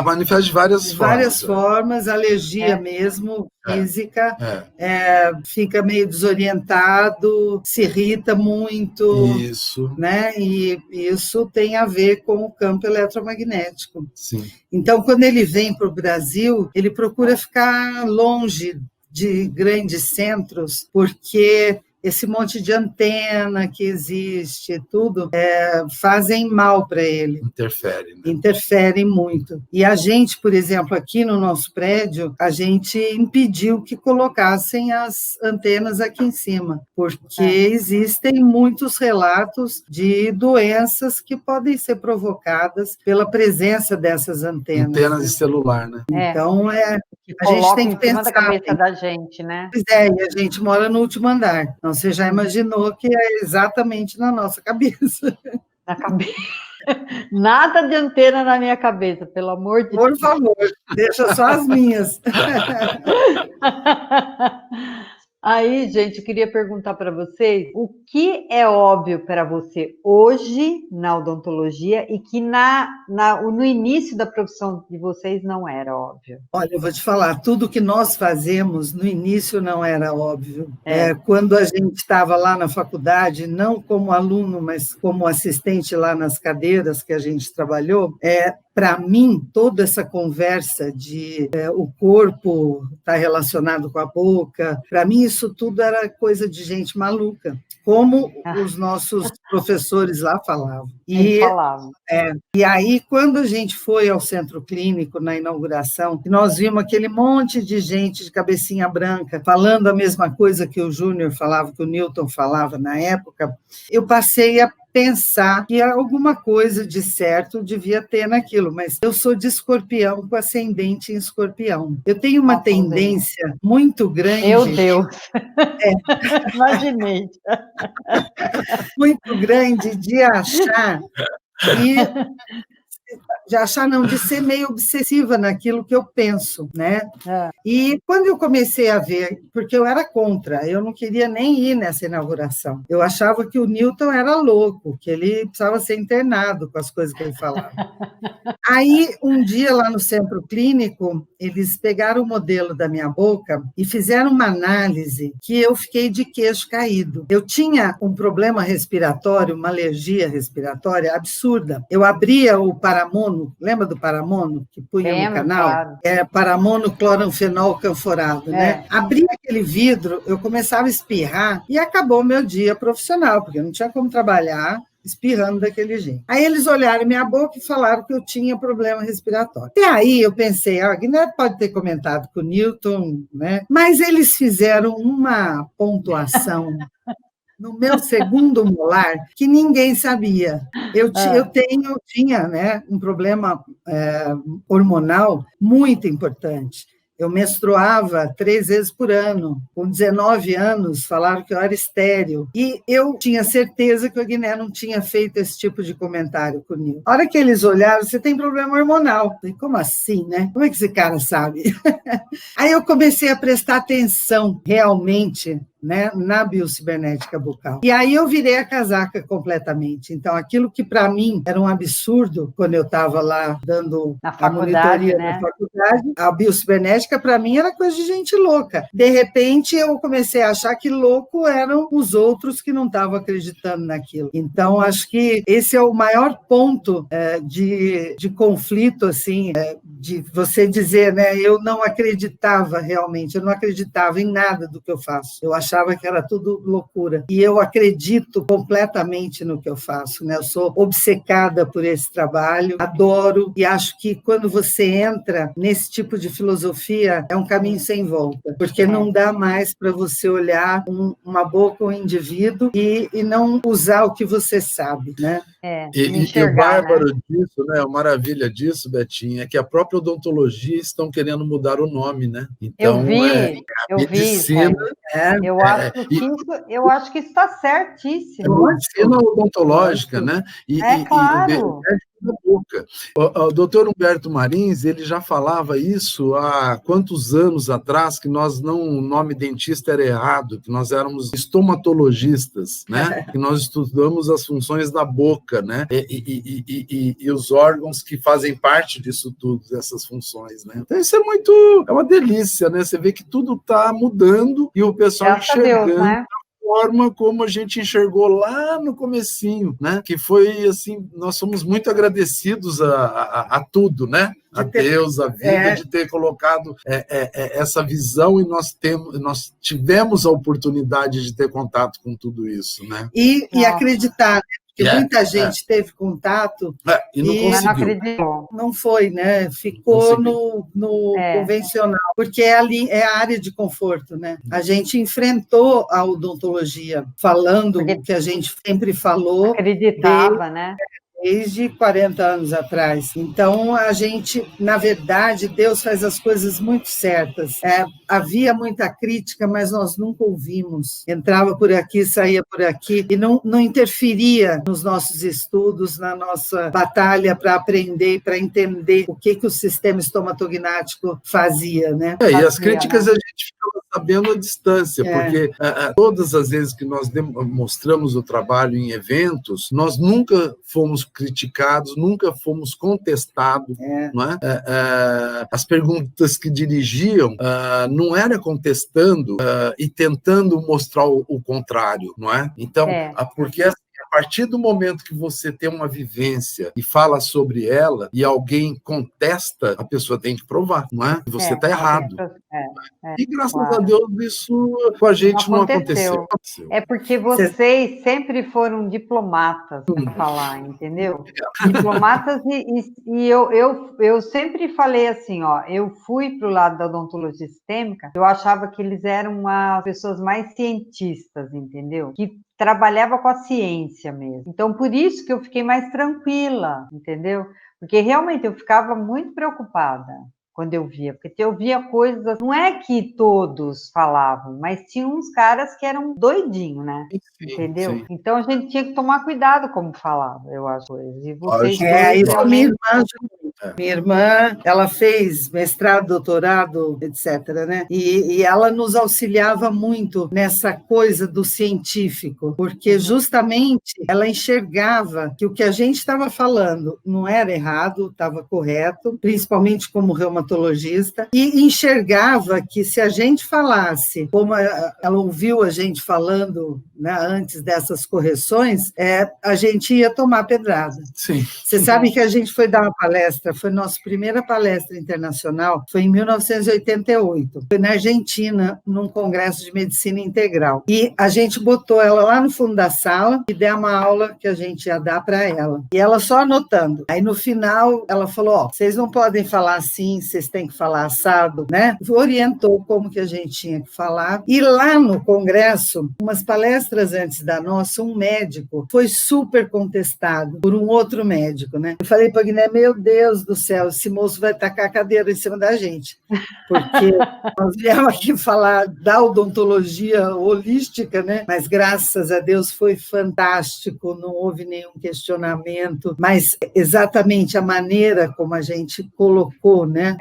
Manifesta de várias formas. Várias formas, alergia mesmo, física, fica meio desorientado, se irrita muito. Isso. Né? E isso tem a ver com o campo eletromagnético. Sim. Então, quando ele vem para o Brasil, ele procura ficar longe de grandes centros, porque esse monte de antena que existe, tudo, fazem mal para ele. Interferem muito. E a gente, por exemplo, aqui no nosso prédio, a gente impediu que colocassem as antenas aqui em cima, porque existem muitos relatos de doenças que podem ser provocadas pela presença dessas antenas. Antenas de celular, né? Então, a gente tem que pensar... na cabeça da gente, né? Pois e a gente mora no último andar. Então, você já imaginou que é exatamente na nossa cabeça. Na cabeça. Nada de antena na minha cabeça, pelo amor de Deus. Por favor, deixa só as minhas. Aí, gente, eu queria perguntar para vocês o que é óbvio para você hoje na odontologia e que no início da profissão de vocês não era óbvio. Olha, eu vou te falar, tudo que nós fazemos no início não era óbvio. É. Quando a gente estava lá na faculdade, não como aluno, mas como assistente lá nas cadeiras que a gente trabalhou, para mim, toda essa conversa de o corpo está relacionado com a boca, para mim isso tudo era coisa de gente maluca, como os nossos professores lá falavam. Eles falavam. E aí, quando a gente foi ao centro clínico na inauguração, nós vimos aquele monte de gente de cabecinha branca falando a mesma coisa que o Júnior falava, que o Newton falava na época, eu passei a pensar que alguma coisa de certo devia ter naquilo, mas eu sou de Escorpião com ascendente em Escorpião. Eu tenho uma tendência muito grande... Meu Deus! Imaginei. Muito grande de achar de ser meio obsessiva naquilo que eu penso, né? E quando eu comecei a ver, porque eu era contra, eu não queria nem ir nessa inauguração. Eu achava que o Newton era louco, que ele precisava ser internado com as coisas que ele falava. Aí, um dia lá no centro clínico, eles pegaram o modelo da minha boca e fizeram uma análise que eu fiquei de queixo caído. Eu tinha um problema respiratório, uma alergia respiratória absurda. Eu abria o paramono, lembra do paramono que punha no canal? Claro. Paramono cloranfenol canforado, né? Abria aquele vidro, eu começava a espirrar e acabou meu dia profissional, porque eu não tinha como trabalhar espirrando daquele jeito. Aí eles olharam minha boca e falaram que eu tinha problema respiratório. E aí eu pensei, Guiné pode ter comentado com o Newton, né? Mas eles fizeram uma pontuação no meu segundo molar que ninguém sabia. Eu tinha, né, um problema hormonal muito importante. Eu menstruava 3 vezes por ano. Com 19 anos, falaram que eu era estéril. E eu tinha certeza que o Guiné não tinha feito esse tipo de comentário comigo. A hora que eles olharam, você tem problema hormonal. Eu falei, como assim, né? Como é que esse cara sabe? Aí eu comecei a prestar atenção, realmente, né, na biocibernética bucal. E aí eu virei a casaca completamente. Então, aquilo que para mim era um absurdo, quando eu estava lá dando a monitoria na faculdade, a biocibernética para mim era coisa de gente louca. De repente, eu comecei a achar que louco eram os outros que não estavam acreditando naquilo. Então, acho que esse é o maior ponto de conflito, assim, de você dizer, né, eu não acreditava realmente, eu não acreditava em nada do que eu faço. Eu achava que era tudo loucura. E eu acredito completamente no que eu faço, né? Eu sou obcecada por esse trabalho, adoro, e acho que quando você entra nesse tipo de filosofia, é um caminho sem volta, porque não dá mais para você olhar uma boca, um indivíduo, e não usar o que você sabe, né? E o bárbaro disso, né? A maravilha disso, Betinha, é que a própria odontologia estão querendo mudar o nome, né? Então, eu medicina... Eu acho que está certíssimo. É medicina odontológica, né? Claro. Da boca. O doutor Humberto Marins, ele já falava isso há quantos anos atrás, que o nome dentista era errado, que nós éramos estomatologistas, né? Que nós estudamos as funções da boca, né? E os órgãos que fazem parte disso tudo, dessas funções, né? Então isso é uma delícia, né? Você vê que tudo está mudando e o pessoal enxergando a forma como a gente enxergou lá no comecinho, né? Que foi assim, nós somos muito agradecidos a tudo, né? A Deus, a vida, de ter colocado essa visão, e nós tivemos a oportunidade de ter contato com tudo isso, né? E acreditar, né? Porque muita gente teve contato e não conseguiu. Não foi, né? Ficou no convencional, porque é a área de conforto, né? A gente enfrentou a odontologia falando o que a gente sempre falou. Acreditava, né? Desde 40 anos atrás. Então, a gente, na verdade, Deus faz as coisas muito certas. Havia muita crítica, mas nós nunca ouvimos. Entrava por aqui, saía por aqui, e não interferia nos nossos estudos, na nossa batalha para aprender, para entender o que o sistema estomatognático fazia, né? E as críticas a gente ficava sabendo a distância, porque todas as vezes que nós mostramos o trabalho em eventos, nós nunca fomos criticados, nunca fomos contestados, não é? As perguntas que dirigiam não era contestando e tentando mostrar o contrário, não é? Então, porque a partir do momento que você tem uma vivência e fala sobre ela e alguém contesta, a pessoa tem que provar, não é? Que você está errado. E graças a Deus isso com a gente não aconteceu. É porque vocês sempre foram diplomatas para falar, entendeu? Diplomatas e eu sempre falei assim, ó, eu fui para o lado da odontologia sistêmica, eu achava que eles eram as pessoas mais cientistas, entendeu? Que trabalhava com a ciência mesmo. Então, por isso que eu fiquei mais tranquila, entendeu? Porque realmente eu ficava muito preocupada quando eu via, porque eu via coisas, não é que todos falavam, mas tinha uns caras que eram doidinhos, né? Sim, entendeu? Sim. Então a gente tinha que tomar cuidado como falava, eu acho. E vocês isso realmente... minha irmã, ela fez mestrado, doutorado, etc., né? E ela nos auxiliava muito nessa coisa do científico, porque justamente ela enxergava que o que a gente estava falando não era errado, estava correto, principalmente como reumatologista, e enxergava que se a gente falasse, como ela ouviu a gente falando, né, antes dessas correções, a gente ia tomar pedrada. Sim. Você sabe que a gente foi dar uma palestra, foi nossa primeira palestra internacional, foi em 1988, foi na Argentina, num congresso de medicina integral. E a gente botou ela lá no fundo da sala e deu uma aula que a gente ia dar para ela. E ela só anotando. Aí no final ela falou, ó, vocês não podem falar assim, vocês têm que falar assado, né? Orientou como que a gente tinha que falar. E lá no congresso, umas palestras antes da nossa, um médico foi super contestado por um outro médico, né? Eu falei para a Guiné, meu Deus do céu, esse moço vai tacar a cadeira em cima da gente, porque nós viemos aqui falar da odontologia holística, né? Mas graças a Deus foi fantástico, não houve nenhum questionamento, mas exatamente a maneira como a gente colocou, né?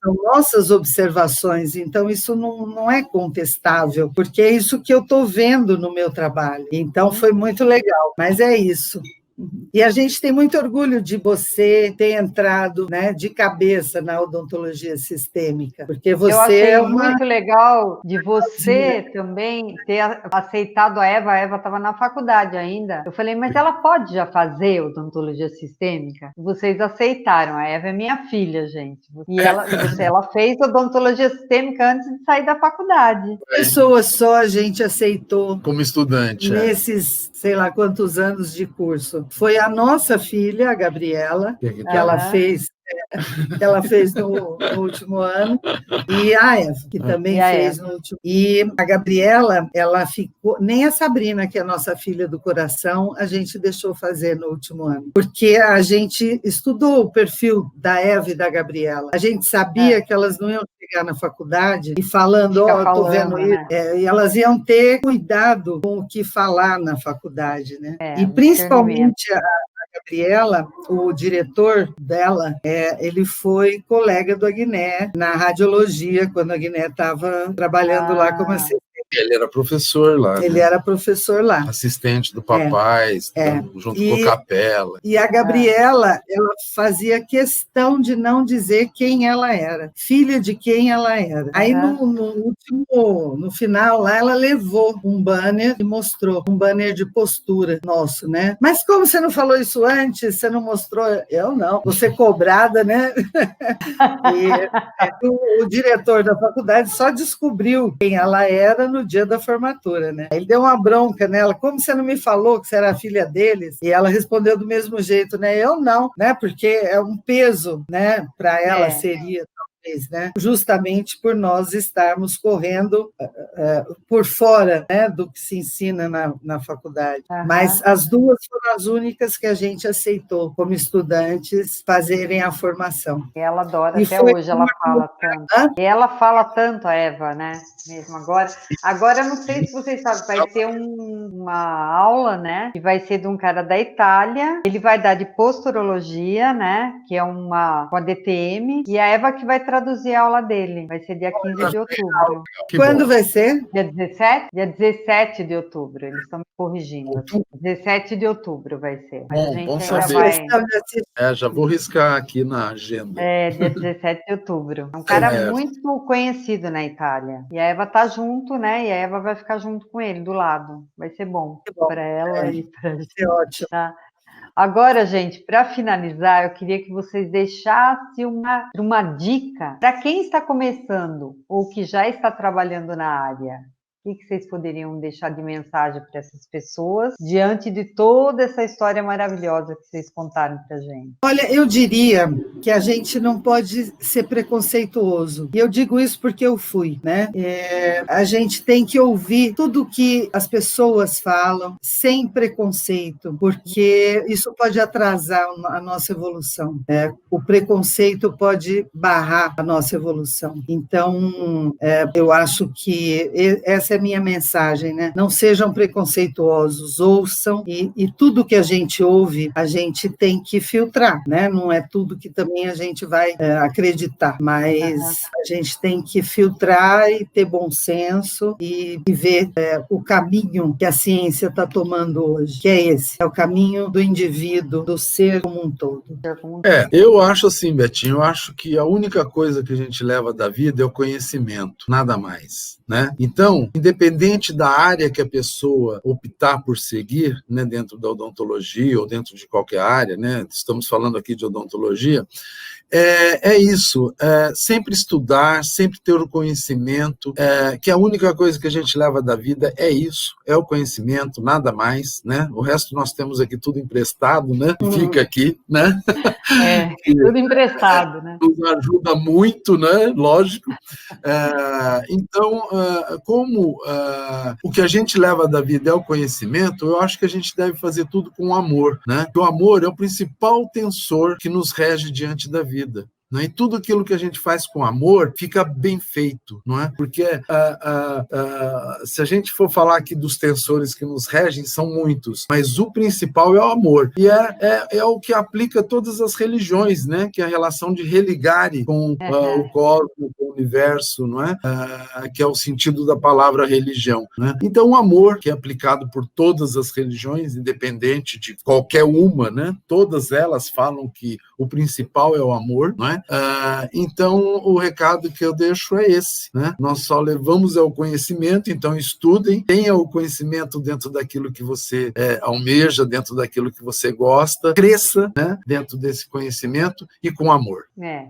São nossas observações, então isso não é contestável, porque é isso que eu estou vendo no meu trabalho. Então foi muito legal, mas é isso. E a gente tem muito orgulho de você ter entrado, né, de cabeça na odontologia sistêmica, porque você eu achei muito legal de você também ter aceitado a Eva estava na faculdade ainda. Eu falei, mas ela pode já fazer odontologia sistêmica? Vocês aceitaram, a Eva é minha filha, gente. E ela fez odontologia sistêmica antes de sair da faculdade. Pessoas só a gente aceitou. Como estudante. Nesses, sei lá quantos anos de curso. Foi a nossa filha, a Gabriela, que ela fez no último ano, e a Eva, que também fez no último. E a Gabriela, ela ficou, nem a Sabrina, que é a nossa filha do coração, a gente deixou fazer no último ano, porque a gente estudou o perfil da Eva e da Gabriela. A gente sabia que elas não iam chegar na faculdade e falando, estou vendo isso, e elas iam ter cuidado com o que falar na faculdade, né? E principalmente a Gabriela, o diretor dela, ele foi colega do Aguiné na radiologia, quando a Aguiné estava trabalhando lá como assistente. Ele era professor lá. Ele era professor lá. Assistente do papai, junto com a capela. E a Gabriela, ela fazia questão de não dizer quem ela era, filha de quem ela era. Aí, no final, lá, ela levou um banner e mostrou, um banner de postura nosso, né? Mas como você não falou isso antes, você não mostrou? Eu não, vou ser cobrada, né? E o diretor da faculdade só descobriu quem ela era no dia da formatura, né? Ele deu uma bronca nela, como você não me falou que você era a filha deles? E ela respondeu do mesmo jeito, né? Eu não, né? Porque é um peso, né? Para ela seria, talvez, né? Justamente por nós estarmos correndo por fora, né? Do que se ensina na faculdade. Mas as duas foram as únicas que a gente aceitou como estudantes fazerem a formação. Ela adora, até hoje ela fala tanto. E ela fala tanto, a Eva, né? Mesmo agora. Agora, não sei se vocês sabem, vai ter uma aula, né? Que vai ser de um cara da Itália. Ele vai dar de posturologia, né? Que é com a DTM. E a Eva que vai trazer traduzir a aula dele. Vai ser dia 15 de outubro. Quando vai ser? Dia 17? Dia 17 de outubro. Eles estão me corrigindo. 17 de outubro vai ser. Mas Bom, a gente bom ainda saber. vai... Já vou riscar aqui na agenda. Dia 17 de outubro. É um cara muito conhecido na Itália. E a Eva tá junto, né? E a Eva vai ficar junto com ele, do lado. Vai ser bom para ela e para a gente. É ótimo. Tá? Agora, gente, para finalizar, eu queria que vocês deixassem uma dica para quem está começando ou que já está trabalhando na área. O que vocês poderiam deixar de mensagem para essas pessoas diante de toda essa história maravilhosa que vocês contaram para a gente? Olha, eu diria que a gente não pode ser preconceituoso. E eu digo isso porque eu fui, né? A gente tem que ouvir tudo que as pessoas falam sem preconceito, porque isso pode atrasar a nossa evolução. O preconceito pode barrar a nossa evolução. Então, eu acho que essa é a minha mensagem, né? Não sejam preconceituosos, ouçam, e tudo que a gente ouve, a gente tem que filtrar, né? Não é tudo que também a gente vai acreditar, mas a gente tem que filtrar e ter bom senso e ver o caminho que a ciência está tomando hoje, que é esse, é o caminho do indivíduo, do ser como um todo. Eu acho assim, Betinho, eu acho que a única coisa que a gente leva da vida é o conhecimento, nada mais, né? Então, independente da área que a pessoa optar por seguir, né, dentro da odontologia ou dentro de qualquer área, né, estamos falando aqui de odontologia, isso, sempre estudar, sempre ter o conhecimento, que a única coisa que a gente leva da vida é isso, é o conhecimento, nada mais, né? O resto nós temos aqui tudo emprestado, né? Fica aqui, né? Tudo emprestado, né? Nos ajuda muito, né? Lógico. Então, como o que a gente leva da vida é o conhecimento, eu acho que a gente deve fazer tudo com amor, né? Porque o amor é o principal tensor que nos rege diante da vida. Né? E tudo aquilo que a gente faz com amor fica bem feito, não é? Porque se a gente for falar aqui dos tensores que nos regem, são muitos, mas o principal é o amor. E é o que aplica todas as religiões, né? Que é a relação de religare com o cosmos, com o universo, não é? Que é o sentido da palavra religião. Né? Então, o amor, que é aplicado por todas as religiões, independente de qualquer uma, né? Todas elas falam que o principal é o amor, não é? Então, o recado que eu deixo é esse, né? Nós só levamos ao conhecimento, então estudem, tenha o conhecimento dentro daquilo que você almeja, dentro daquilo que você gosta, cresça, né? Dentro desse conhecimento e com amor.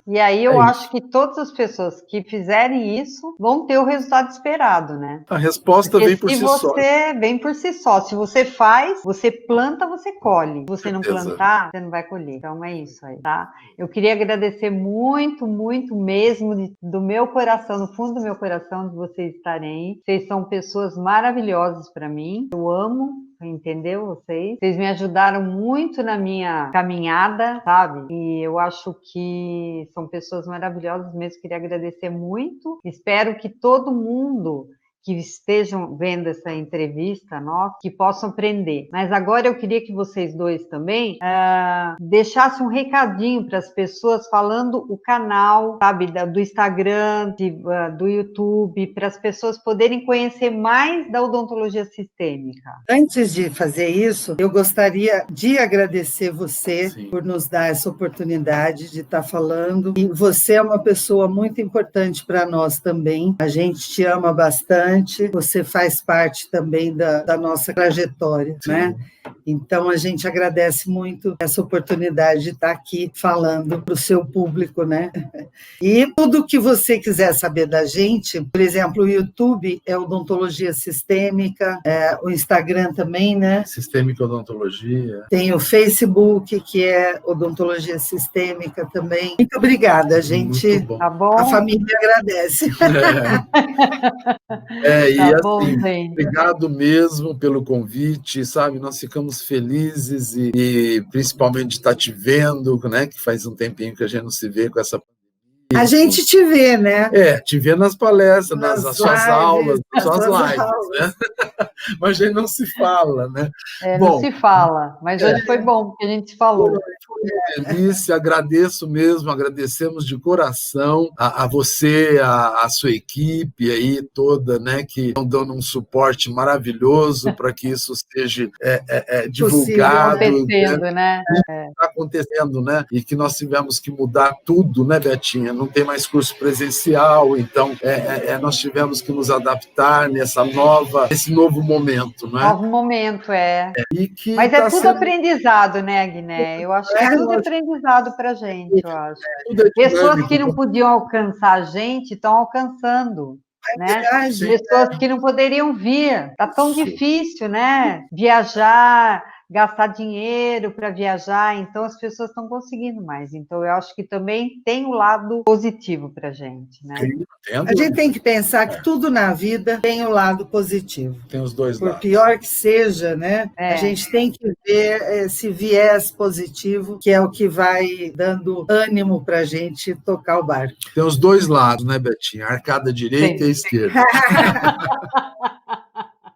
E aí eu acho que todas as pessoas que fizerem isso vão ter o resultado esperado, né? A resposta vem por si só. Vem por si só. Se você faz, você planta, você colhe. Se você não plantar, você não vai colher. Então é isso aí, tá? Eu queria agradecer muito, muito mesmo do meu coração, no fundo do meu coração, de vocês estarem aí. Vocês são pessoas maravilhosas para mim. Eu amo, entendeu? Vocês me ajudaram muito na minha caminhada, sabe? E eu acho que são pessoas maravilhosas mesmo. Queria agradecer muito. Espero que todo mundo que estejam vendo essa entrevista nossa, que possam aprender. Mas agora eu queria que vocês dois também deixassem um recadinho para as pessoas falando o canal, sabe, do Instagram, do YouTube, para as pessoas poderem conhecer mais da odontologia sistêmica. Antes de fazer isso, eu gostaria de agradecer você por nos dar essa oportunidade de estar falando. E você é uma pessoa muito importante para nós também. A gente te ama bastante. Você faz parte também da nossa trajetória, né? Então, a gente agradece muito essa oportunidade de estar aqui falando para o seu público, né? E tudo que você quiser saber da gente, por exemplo, o YouTube é Odontologia Sistêmica, o Instagram também, né? Sistêmica Odontologia. Tem o Facebook, que é Odontologia Sistêmica também. Muito obrigada, a gente. Tá bom? A família agradece. Obrigado mesmo pelo convite, sabe? Nós ficamos felizes e principalmente de estar te vendo, né? Que faz um tempinho que a gente não se vê com essa A gente te vê, né? Te vê nas palestras, nas suas aulas, nas suas lives, aulas. né? Mas a gente não se fala, né? Não se fala, mas hoje foi bom, porque a gente se falou. delícia, agradeço mesmo, agradecemos de coração a você, a sua equipe aí toda, né, que estão dando um suporte maravilhoso para que isso seja divulgado. Acontecendo, né? Está acontecendo, né? E que nós tivemos que mudar tudo, né, Betinha? Não tem mais curso presencial, então nós tivemos que nos adaptar nesse novo momento, né? Novo momento, Mas tá tudo aprendizado, né, Guiné? Eu acho que tudo é aprendizado para a gente, eu acho. Pessoas que não podiam alcançar a gente estão alcançando. Né? Pessoas que não poderiam vir, está tão difícil, né? Viajar, gastar dinheiro para viajar, então as pessoas estão conseguindo mais. Então eu acho que também tem um lado positivo para a gente, né? A gente tem que pensar que tudo na vida tem um lado positivo. Tem os dois lados. Por pior que seja, né? A gente tem que ver esse viés positivo, que é o que vai dando ânimo para a gente tocar o barco. Tem os dois lados, né, Betinha? A arcada direita e a esquerda.